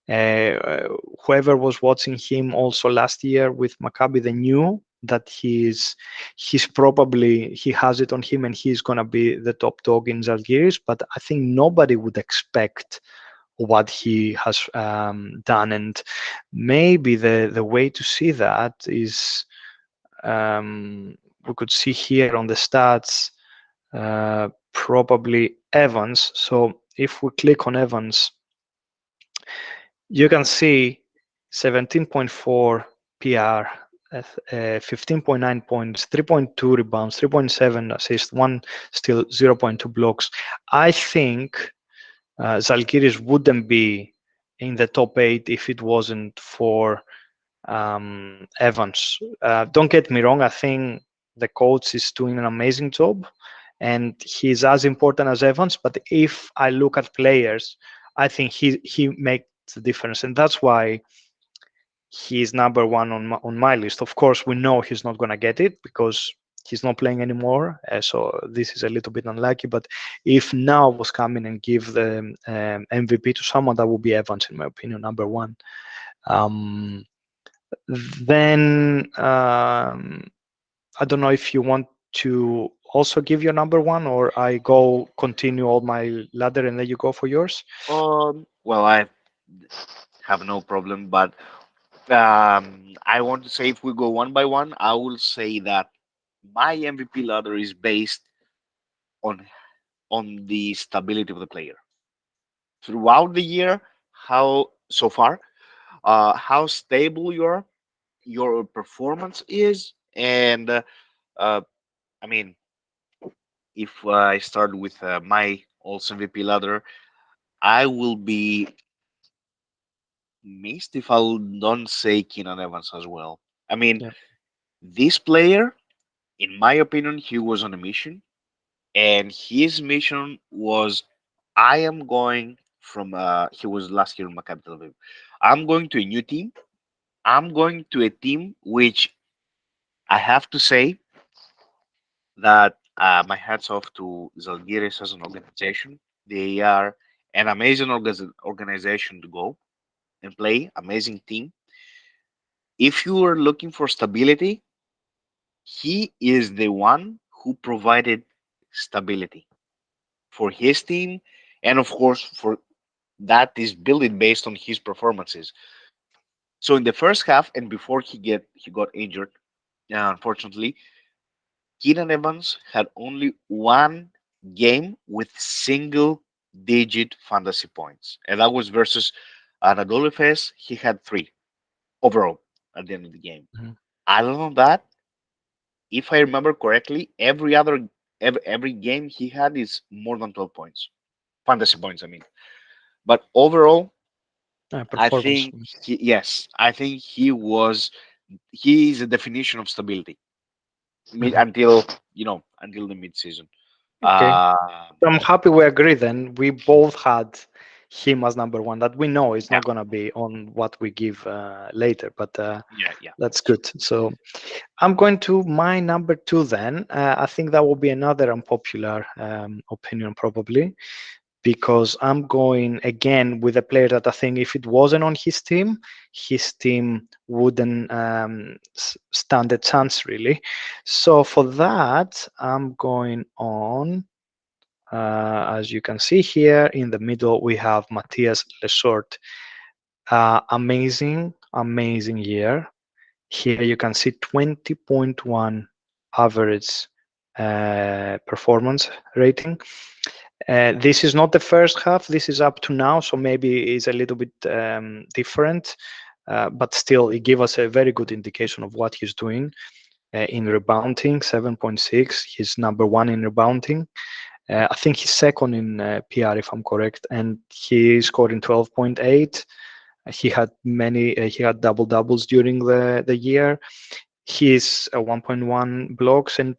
Uh, Whoever was watching him also last year with Maccabi, they knew that he's probably he has it on him and he's gonna be the top dog in Zalgiris. But I think nobody would expect what he has done, and maybe the way to see that is we could see here on the stats probably Evans. So if we click on Evans, you can see 17.4 PR, 15.9 points, 3.2 rebounds, 3.7 assists, one still 0.2 blocks. I think Zalgiris wouldn't be in the top 8 if it wasn't for Evans. Don't get me wrong, I think the coach is doing an amazing job and he's as important as Evans. But if I look at players, I think he makes the difference, and that's why he's number one on my list. Of course, we know he's not gonna get it because he's not playing anymore. So this is a little bit unlucky. But if now was coming and give the MVP to someone, that would be Evans, in my opinion, number one. Um, then I don't know if you want to also give your number one, or I go continue all my ladder and then you go for yours. Well, I have no problem, but I want to say if we go one by one, I will say that my MVP ladder is based on the stability of the player throughout the year. How so far? How stable your performance is, and I mean, if I start with my also MVP ladder, I will be missed if I don't say Keenan Evans as well. I mean, Yeah. this player, in my opinion, he was on a mission, and his mission was, I am going from. He was last year in Maccabi Tel Aviv. I'm going to a new team. I'm going to a team which I have to say that my hats off to Zalgiris as an organization. They are an amazing organization to go and play, amazing team. If you are looking for stability, he is the one who provided stability for his team, and of course, for that is built based on his performances. So in the first half, and before he got injured, unfortunately, Keenan Evans had only one game with single digit fantasy points, and that was versus Anadolu Efes. He had three overall at the end of the game. Mhm. Other than that, if I remember correctly, every game he had is more than 12 points, fantasy points. I mean, but overall, I Performance. think I think he is a definition of stability Mhm. until until the mid season. Okay. Uh, So I'm happy we agree then. We both had him as number one. That we know is yeah, not gonna be on what we give later, but yeah, that's that's true. good. So I'm going to my number two then. I think that will be another unpopular opinion probably, because I'm going again with a player that I think if it wasn't on his team wouldn't stand a chance really. So for that, I'm going on. As you can see here in the middle, we have Matthias Lesort. Amazing year. Here you can see 20.1 average performance rating. This is not the first half. This is up to now, so maybe it's a little bit different. But still, it gave us a very good indication of what he's doing in rebounding. 7.6. He's number one in rebounding. I think he's second in PR, if I'm correct, and he scored in 12.8. He had many. He had double doubles during the year. He's 1.1 blocks, and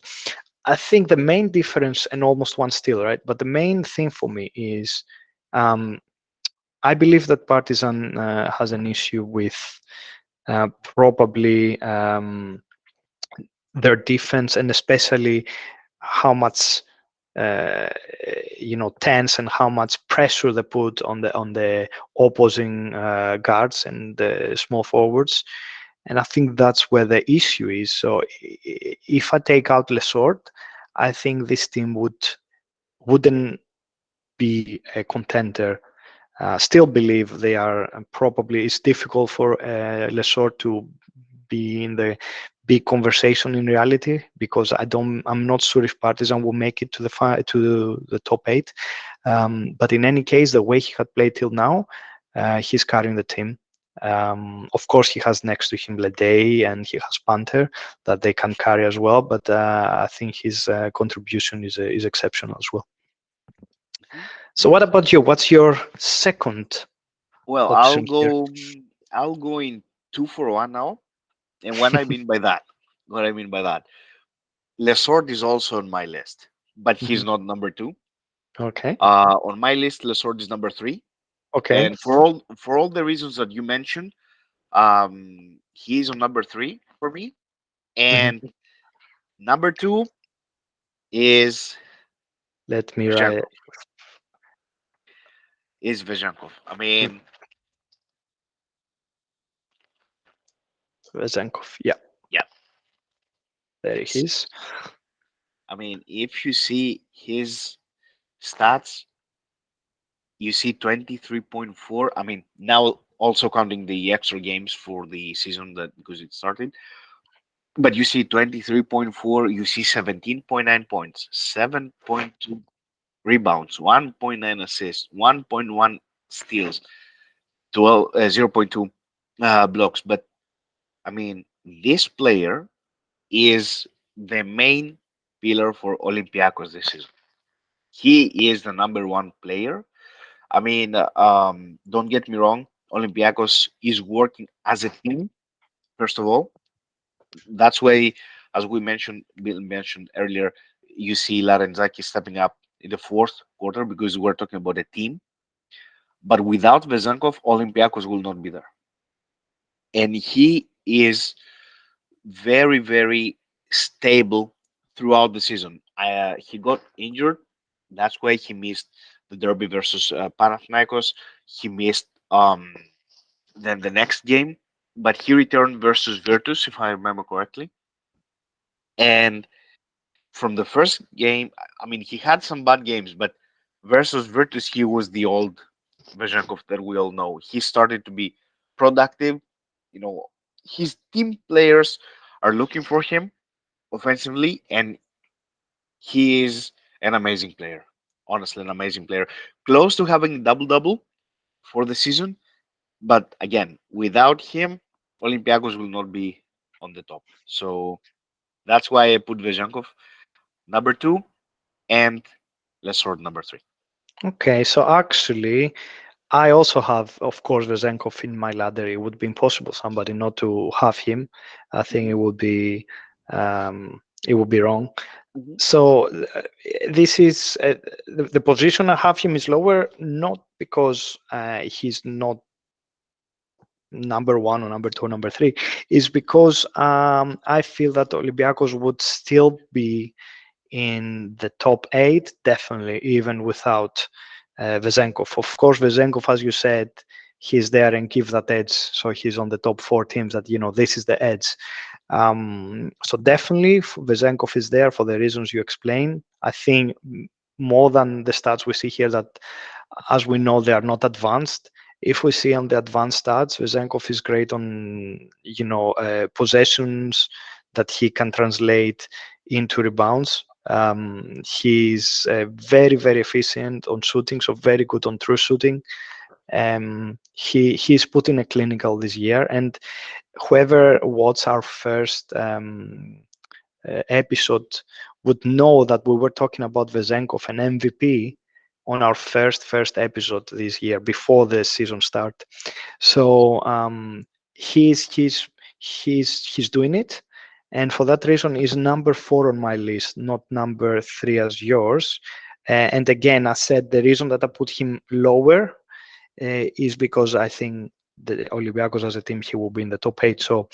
I think the main difference, and almost one steal, right? But the main thing for me is, um, I believe that Partizan has an issue with probably their defense, and especially how much tense and how much pressure they put on the opposing guards and the small forwards. And I think that's where the issue is. So if I take out Lesort, I think this team wouldn't be a contender. Still believe they are probably. It's difficult for Lesort to be in the big conversation in reality, because I'm not sure if Partizan will make it to the top eight. But in any case, the way he had played till now, he's carrying the team. Of course, he has next to him Leday and he has Panther that they can carry as well. But I think his contribution is exceptional as well. Mhm. So, what about you? What's your second Well, option here? I'll go in 2 for 1 now. And what I mean by that, what I mean by that, Lesort is also on my list, but he's Mhm. not number two. Okay. On my list, Lesort is number three, Okay. and for all the reasons that you mentioned, he's on number three for me. And Mhm. number two is Let me write Vejankov. Is Vejankov. I mean, Vezenkov. Yeah, yeah. there he s- is. I mean, if you see his stats, you see 23.4. I mean, now also counting the extra games for the season that because it started, but you see 23.4, you see 17.9 points, 7.2 rebounds, 1.9 assists, 1.1 steals, 0 0.2 blocks. But I mean, this player is the main. pillar for Olympiacos this season. He is the number one player. I mean, don't get me wrong. Olympiacos is working as a team. First of all, that's why, as we mentioned, Bill mentioned earlier, you see Larenzaki stepping up in the fourth quarter because we're talking about a team. But without Vezenkov, Olympiacos will not be there. And he is very, very stable throughout the season. He got injured. That's why he missed the derby versus Panathinaikos. He missed then the next game, but he returned versus Virtus, if I remember correctly. And from the first game, I mean, he had some bad games, but versus Virtus, he was the old Vezenkov that we all know. He started to be productive. You know, his team players are looking for him offensively, and he is an amazing player. Honestly, an amazing player. Close to having double double for the season, but again, without him, Olympiacos will not be on the top. So that's why I put Vejankov number two, and let's sort number three. Okay, so actually, I also have, of course, Vezenkov in my ladder. It would be impossible somebody not to have him. I think Mhm, it would be wrong. mhm, So this is the position I have him is lower, not because he's not number one or number two or number three, is because I feel that Olympiacos would still be in the top eight, definitely, even without Vezenkov. Of course, Vezenkov, as you said, he's there and give that edge. So he's on the top four teams that, this is the edge. So definitely, Vezenkov is there for the reasons you explained. I think more than the stats we see here that, as we know, they are not advanced. If we see on the advanced stats, Vezenkov is great on, possessions that he can translate into rebounds. He's very, very efficient on shooting, so very good on true shooting. He's put in a clinical this year, and whoever watched our first episode would know that we were talking about Vezenkov and MVP on our first episode this year before the season start. So he's doing it, and for that reason, he's number four on my list, not number three as yours. And again, I said the reason that I put him lower is because I think the Olympiacos as a team he will be in the top eight. So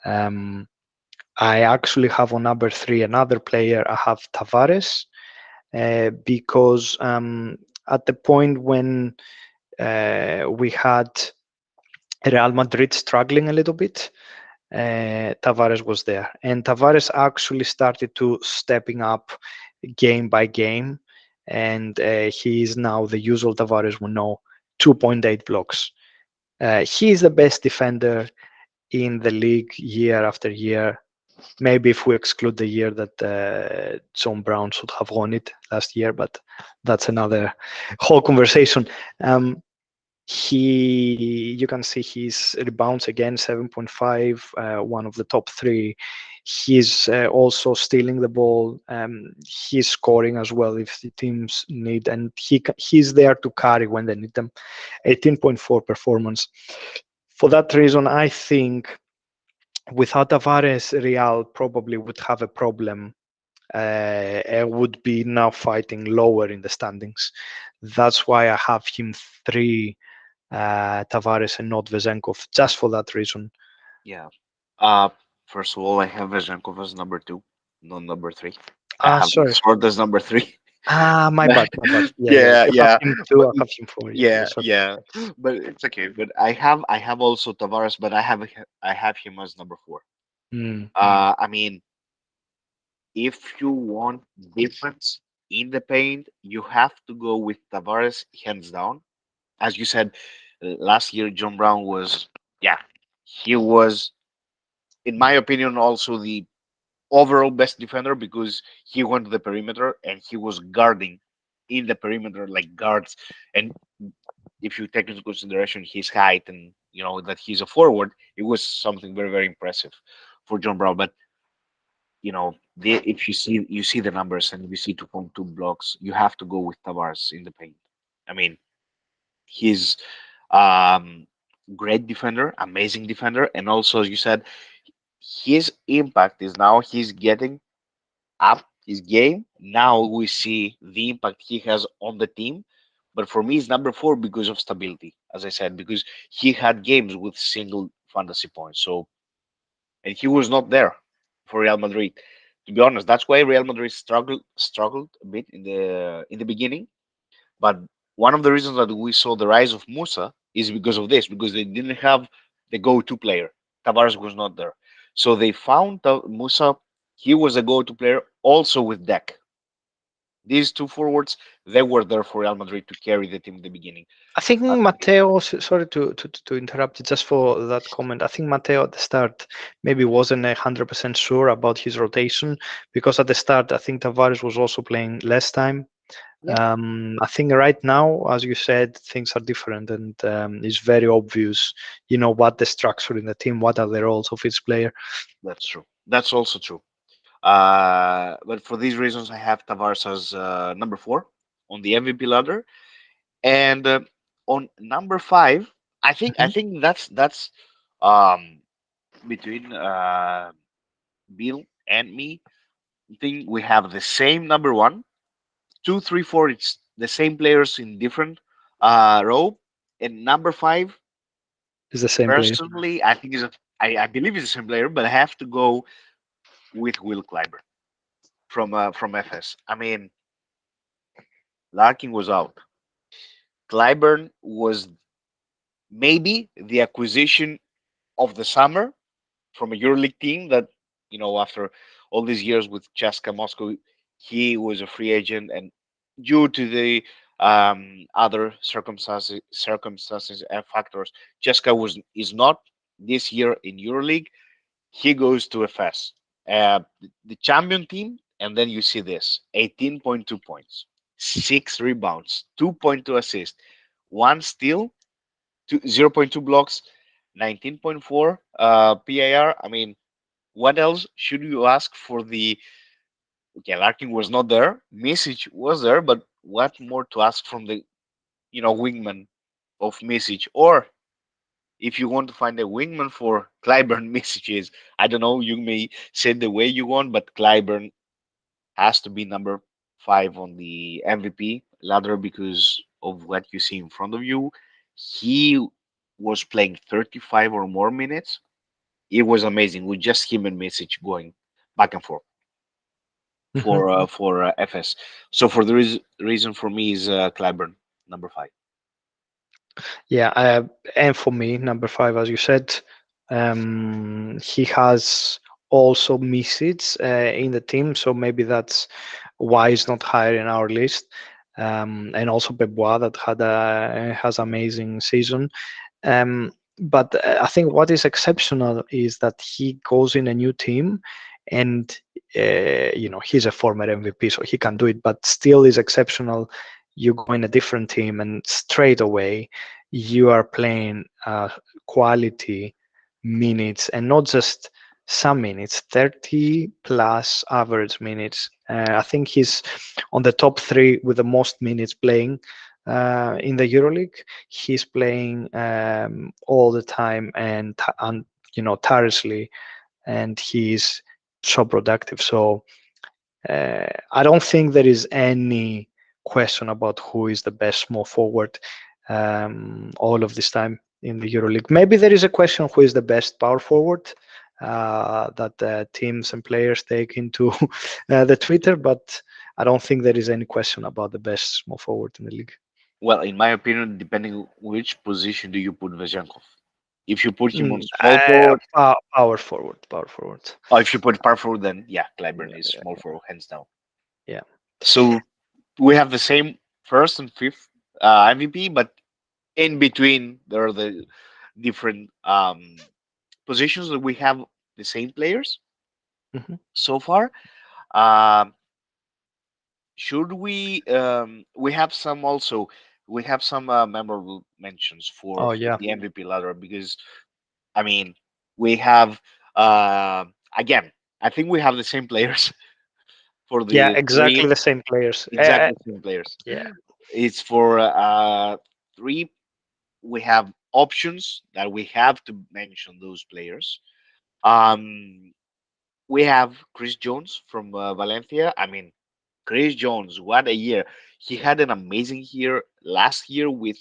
um, I actually have on number three another player. I have Tavares because at the point when we had Real Madrid struggling a little bit, Tavares was there, and Tavares actually started to stepping up game by game, and he is now the usual Tavares we know, 2.8 blocks. He is the best defender in the league year after year. Maybe if we exclude the year that John Brown should have won it last year, but that's another whole conversation. Um, you can see his rebounds again 7.5, one of the top three. He's also stealing the ball. He's scoring as well if the teams need, and he's there to carry when they need them. 18.4 performance. For that reason, I think without Tavares, Real probably would have a problem and would be now fighting lower in the standings. That's why I have him three, Tavares and not Vezenkov, just for that reason. yeah. Uh, First of all, I have Vejankov as number two, not number three. I have Sorry. Sword as number three. My bad, my bad. Yeah, yeah. Yeah, You have yeah, him but two, I have him four. Yeah, yeah. yeah, Sorry. yeah, but it's okay. But I have also Tavares, but I have him as number four. Mm. I mean, if you want difference in the paint, you have to go with Tavares hands down. As you said, last year John Brown was, yeah, he was, in my opinion, also the overall best defender because he went to the perimeter and he was guarding in the perimeter like guards. And if you take into consideration his height and that he's a forward, it was something very, very impressive for John Brown. But if you see the numbers and you see 2.2 blocks, you have to go with Tavares in the paint. I mean, he's um great defender, amazing defender, and also as you said, his impact is now he's getting up his game. Now we see the impact he has on the team. But for me, it's number four because of stability, as I said, because he had games with single fantasy points. So, and he was not there for Real Madrid. To be honest, that's why Real Madrid struggled a bit in the beginning. But one of the reasons that we saw the rise of Musa is because of this, because they didn't have the go-to player. Tavares was not there, so they found Musa. He was a go-to player also with Deck. These two forwards, they were there for Real Madrid to carry the team in the beginning. I think Uh, Matteo, sorry to interrupt you just for that comment. I think Matteo at the start maybe wasn't 100% sure about his rotation because at the start I think Tavares was also playing less time. yeah, I think right now, as you said, things are different and it's very obvious, what the structure in the team, what are the roles of each player. that's true. That's also true. But for these reasons, I have Tavares as number four on the MVP ladder. And on number five, I Mhm. think that's um between Bill and me. I think we have the same number one, two, three, four. It's the same players in different row. And number five, It's the same player. personally, I think I believe it's the same player, but I have to go with Will Clyburn from FS. I mean, Larkin was out. Clyburn was maybe the acquisition of the summer from a EuroLeague team that after all these years with Cheska Moscow, he was a free agent, and due to the other circumstances and factors, Cheska is not this year in EuroLeague. He goes to FS, the champion team, and then you see this: 18.2 points, 6 rebounds, 2.2 assists, one steal, 0.2 blocks, 19.4 PIR. I mean, what else should you ask for the? Okay, Larkin was not there. Misic was there, but what more to ask from the wingman of Misic? Or if you want to find a wingman for Clyburn, Misic is, I don't know. You may say the way you want, but Clyburn has to be number five on the MVP ladder because of what you see in front of you. He was playing 35 or more minutes. It was amazing with just him and Message going back and forth Mhm. for FS. So for the reason for me is Clyburn number five. Yeah, and for me, number five, as you said, he has also misses in the team, so maybe that's why he's not higher in our list. And also Bebois that has amazing season. But I think what is exceptional is that he goes in a new team, and he's a former MVP, so he can do it. But still, is exceptional. You go in a different team, and straight away you are playing quality minutes, and not just some minutes, 30 plus average minutes. I think he's on the top three with the most minutes playing in the EuroLeague. He's playing all the time and tirelessly, and he's so productive. So I don't think there is any question about who is the best small forward all of this time in the EuroLeague. Maybe there is a question who is the best power forward that teams and players take into the Twitter, but I don't think there is any question about the best small forward in the league. Well, in my opinion, depending which position do you put Vezenkov. If you put him on Mm, small forward, power forward, power forward. or if you put power forward, then yeah, Clyburn is Yeah, small forward hands down. yeah. So we have the same first and fifth MVP, but in between there are the different positions that we have the same players Mhm. so far. Um, should we have some also we have some memorable mentions Oh for yeah. the MVP ladder because I mean we have uh, again. I think we have the same players for Yeah, the exactly three, the same players. exactly the same players. Yeah, It's for three. We have options that we have to mention those players. Um, we have Chris Jones from Valencia. I mean, Chris Jones, what a year! He had an amazing year last year with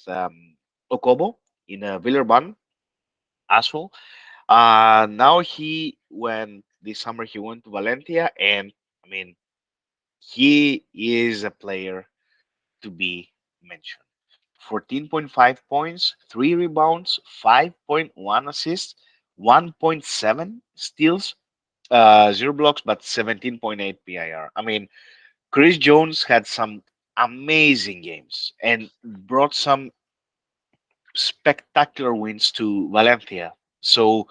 Okobo in Villarban as well. Now he went this summer. He went to Valencia, and I mean, he is a player to be mentioned. 14.5 points, 3 rebounds, 5.1 assists, 1.7 steals, 0 blocks, but 17.8 PIR. I mean, Chris Jones had some amazing games and brought some spectacular wins to Valencia. So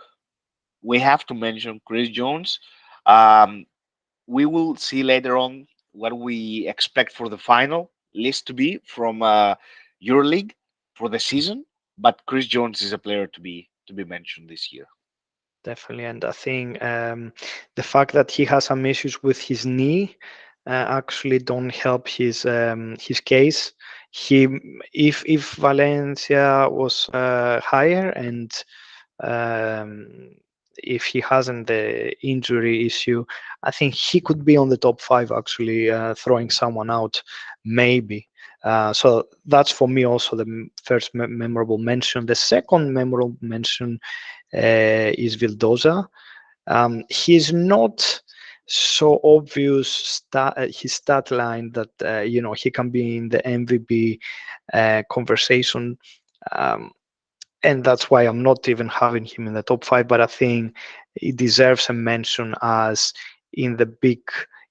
we have to mention Chris Jones. Um, we will see later on what we expect for the final list to be from EuroLeague for the season. But Chris Jones is a player to be mentioned this year. definitely. And I think the fact that he has some issues with his knee actually don't help his case. He, if Valencia was higher, and um, if he hasn't the injury issue, I think he could be on the top five, actually, throwing someone out, maybe. So that's for me also the first memorable mention. The second memorable mention is Vildoza. He's not so obvious his stat line that he can be in the MVP conversation. Um, and that's why I'm not even having him in the top five. But I think he deserves a mention as in the big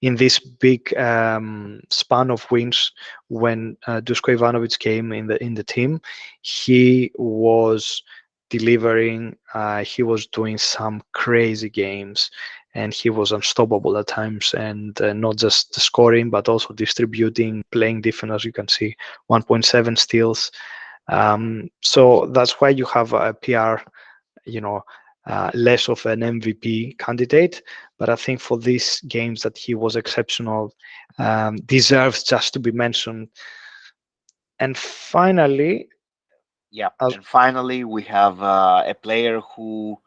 in this big span of wins when Dusko Ivanovic came in the team. He was delivering. He was doing some crazy games. And he was unstoppable at times, and not just scoring, but also distributing, playing defense. As you can see, 1.7 steals, so that's why you have a PR, you know, less of an MVP candidate. But I think for these games that he was exceptional, deserves just to be mentioned. And finally, Yeah, as and finally we have a player who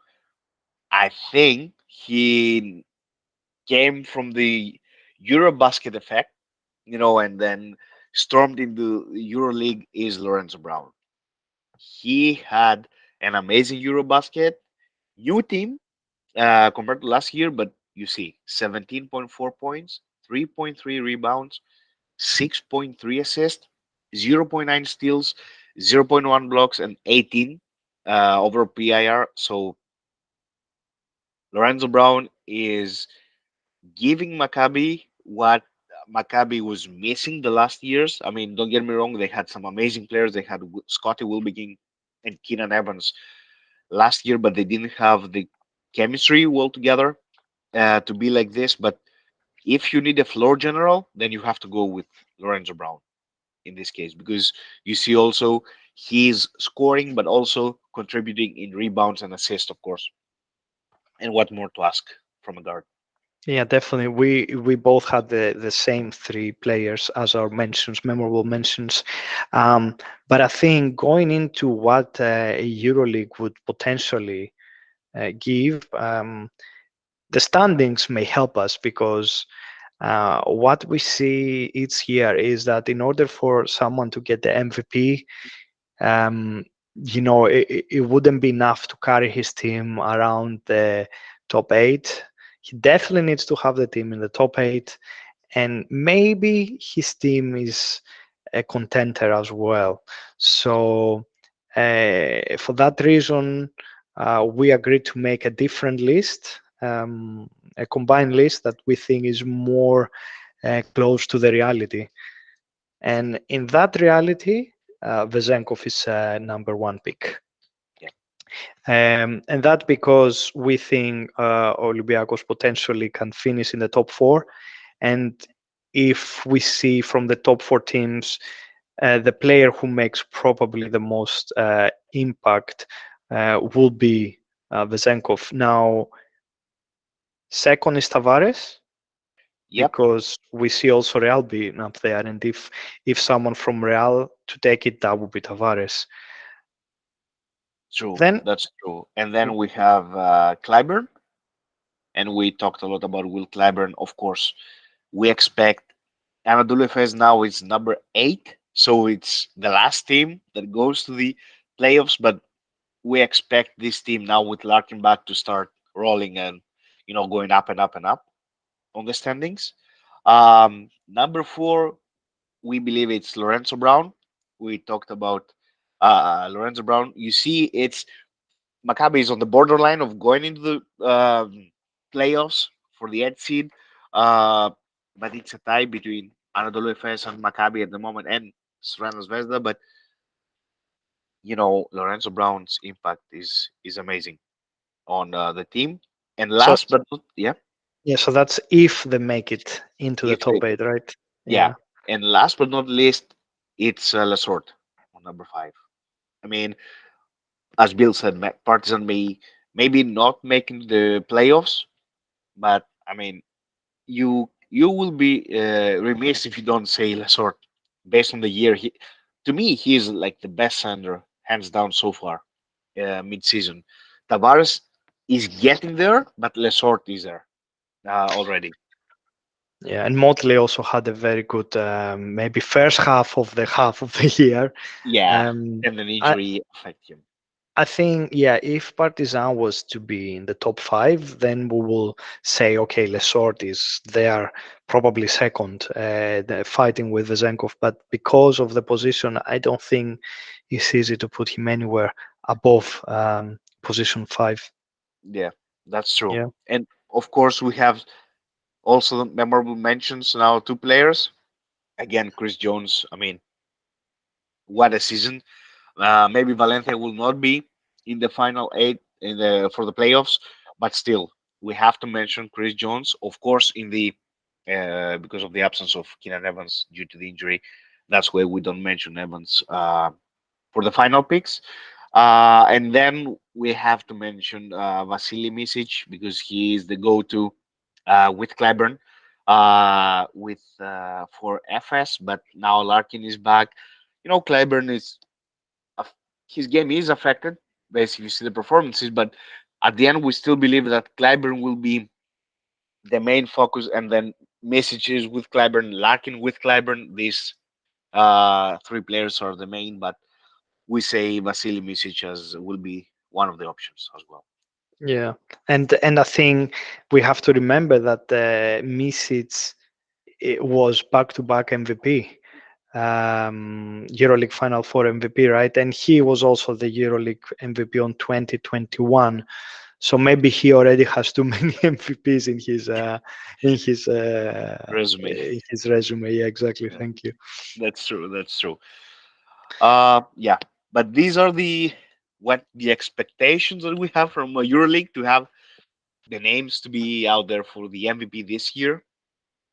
I think he came from the Eurobasket effect, and then stormed into the EuroLeague is Lorenzo Brown. He had an amazing Eurobasket, new team compared to last year, but you see 17.4 points, 3.3 rebounds, 6.3 assists, zero point 0.9 steals, zero point 0.1 blocks, and 18 over PIR. So Lorenzo Brown is giving Maccabi what Maccabi was missing the last years. I mean, don't get me wrong, they had some amazing players. They had Scotty Wilbekin and Keenan Evans last year, but they didn't have the chemistry well together to be like this. But if you need a floor general, then you have to go with Lorenzo Brown in this case because you see also he's scoring, but also contributing in rebounds and assists, of course. And what more to ask from a guard? yeah, definitely, we both had the same three players as our mentions, memorable mentions. But I think going into what EuroLeague would potentially give, the standings may help us because what we see each year is that in order for someone to get the MVP, um, it wouldn't be enough to carry his team around the top eight. He definitely needs to have the team in the top eight, and maybe his team is a contender as well. So, for that reason, we agreed to make a different list, a combined list that we think is more close to the reality. And in that reality, Vezenkov is number one pick. Yeah, And that because we think Olympiacos potentially can finish in the top four. And if we see from the top four teams, the player who makes probably the most impact will be Vezenkov. Now, Second is Tavares, Yep, because we see also Real being up there, and if someone from Real to take it, that would be Tavares. true. Then That's true. And then we have Clyburn, and we talked a lot about Will Clyburn. Of course, we expect Anadolu Efes now is number 8, so it's the last team that goes to the playoffs. But we expect this team now with Larkin back to start rolling and going up and up and up on the standings. Number 4, we believe it's Lorenzo Brown. We talked about Lorenzo Brown. You see, it's Maccabi is on the borderline of going into the playoffs for the 8th seed, uh, but it's a tie between Anadolu Efes and Maccabi at the moment, and Crvena Zvezda. But Lorenzo Brown's impact is amazing on the team. And so last but not, yeah, yeah, so that's if they make it into the if they, top eight, right? yeah, Yeah. and last but not least, it's Lesort on number 5. I mean, as Bill said, Partizan may maybe not making the playoffs, but I mean, you will be remiss if you don't say Lesort based on the year. To me, he is like the best sender, hands down so far, mid-season. Tavares is getting there, but Lesort is there already. Yeah, and Motley also had a very good, maybe first half of the year. Yeah, Um, and an I injury affect him. I think, yeah, if Partizan was to be in the top five, then we will say, okay, Lesort is there, probably second, fighting with Vezenkov. But because of the position, I don't think it's easy to put him anywhere above position five. Yeah, that's true. Yeah. And of course, we have also the memorable mentions now. Two players again, Chris Jones. I mean, what a season! Maybe Valencia will not be in the final 8 in the for the playoffs, but still, we have to mention Chris Jones, of course, in the because of the absence of Keenan Evans due to the injury. That's why we don't mention Evans for the final picks. And then we have to mention Vasily Misic because he is the go-to with Clyburn with for FS, but now Larkin is back. Clyburn is aff- his game is affected. Basically, you see the performances, but at the end, we still believe that Clyburn will be the main focus, and then messages with Clyburn, Larkin with Clyburn. These three players are the main, but we say Vasily Misic as will be one of the options as well. Yeah, and I think we have to remember that Misic, it was back-to-back MVP, EuroLeague Final Four MVP, right? And he was also the EuroLeague MVP on 2021. So maybe he already has too many MVPs Resume. in his resume. Yeah, exactly. Yeah, Thank you. that's true. That's true. Yeah, but these are the expectations that we have from EuroLeague to have the names to be out there for the MVP this year.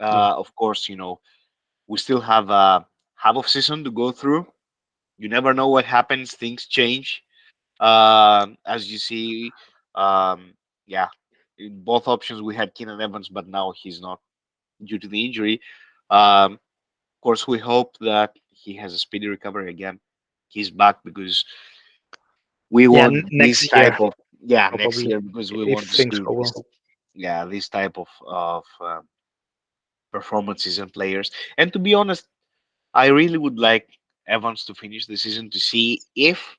Yeah. Of course, we still have half of season to go through. You never know what happens; things change. As you see, um, yeah, in both options we had Keenan Evans, but now he's not due to the injury. Of course, we hope that he has a speedy recovery again. He's back because we Yeah, want this next type year of next probably, year because we if want to things see go this well. this type of performances and players. And to be honest, I really would like Evans to finish the season to see if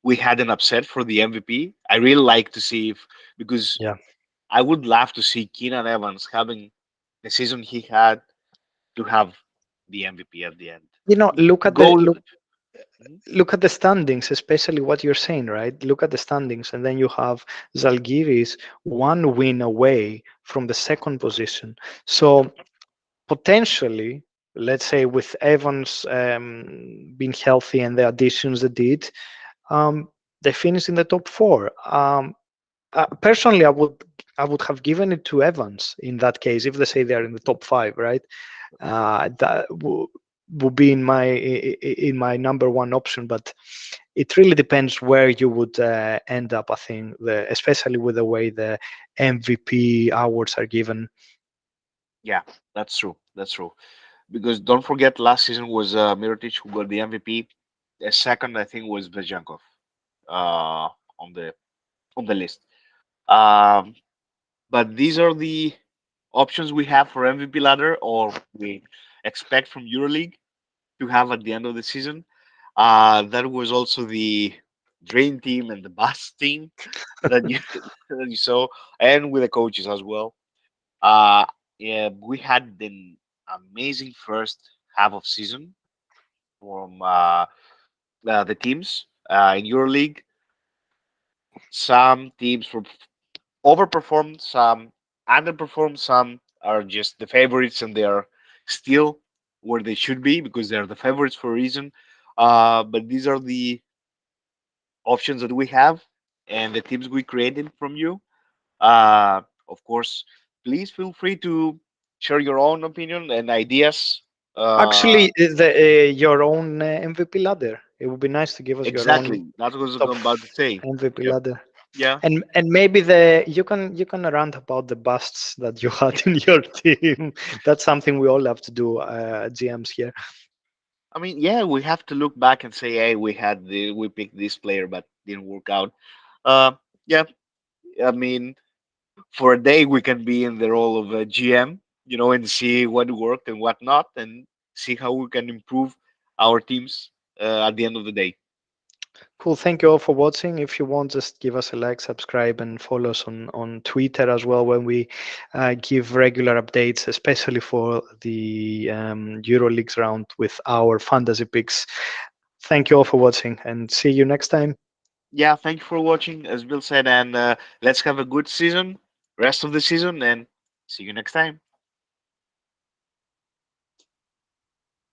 we had an upset for the MVP. I really like to see if because Yeah. I would love to see Keenan Evans having the season he had to have the MVP at the end. You know, look To at the go, look Mhm. look at the standings, especially what you're saying, right? Look at the standings, and then you have Zalgiris one win away from the second position. So potentially, let's say with Evans being healthy and the additions they did, um, they finished in the top four. Personally, I would have given it to Evans in that case if they say they're in the top five, right? That would be in my number one option. But it really depends where you would end up. I think, especially with the way the MVP awards are given. Yeah, that's true. That's true. Because don't forget, last season was Mirotic who got the MVP. The second, I think, was Vejankov on the list. Um, but these are the options we have for MVP ladder, or we expect from EuroLeague to have at the end of the season. That was also the dream team and the best team that you that you saw, and with the coaches as well. Uh, yeah, we had an amazing first half of season from the teams in EuroLeague. Some teams were overperformed, some underperformed, some are just the favorites and they are still where they should be because they're the favorites for a reason. But these are the options that we have and the teams we created from you. Of course, please feel free to share your own opinion and ideas. Uh, Actually, your own MVP ladder. It would be nice to give us your own exactly. That's what I was top about to say. MVP Yeah. ladder. Yeah. And maybe the you can rant about the busts that you had in your team. That's something we all have to do, GMs here. I mean, yeah, we have to look back and say, hey, we picked this player, but didn't work out. Uh, yeah, I mean, for a day we can be in the role of a GM, and see what worked and what not, and see how we can improve our teams at the end of the day. Cool. Thank you all for watching. If you want, just give us a like, subscribe, and follow us on Twitter as well when we give regular updates, especially for the EuroLeagues round with our fantasy picks. Thank you all for watching, and see you next time. Yeah, thank you for watching, as Bill said, and let's have a good season, rest of the season, and see you next time.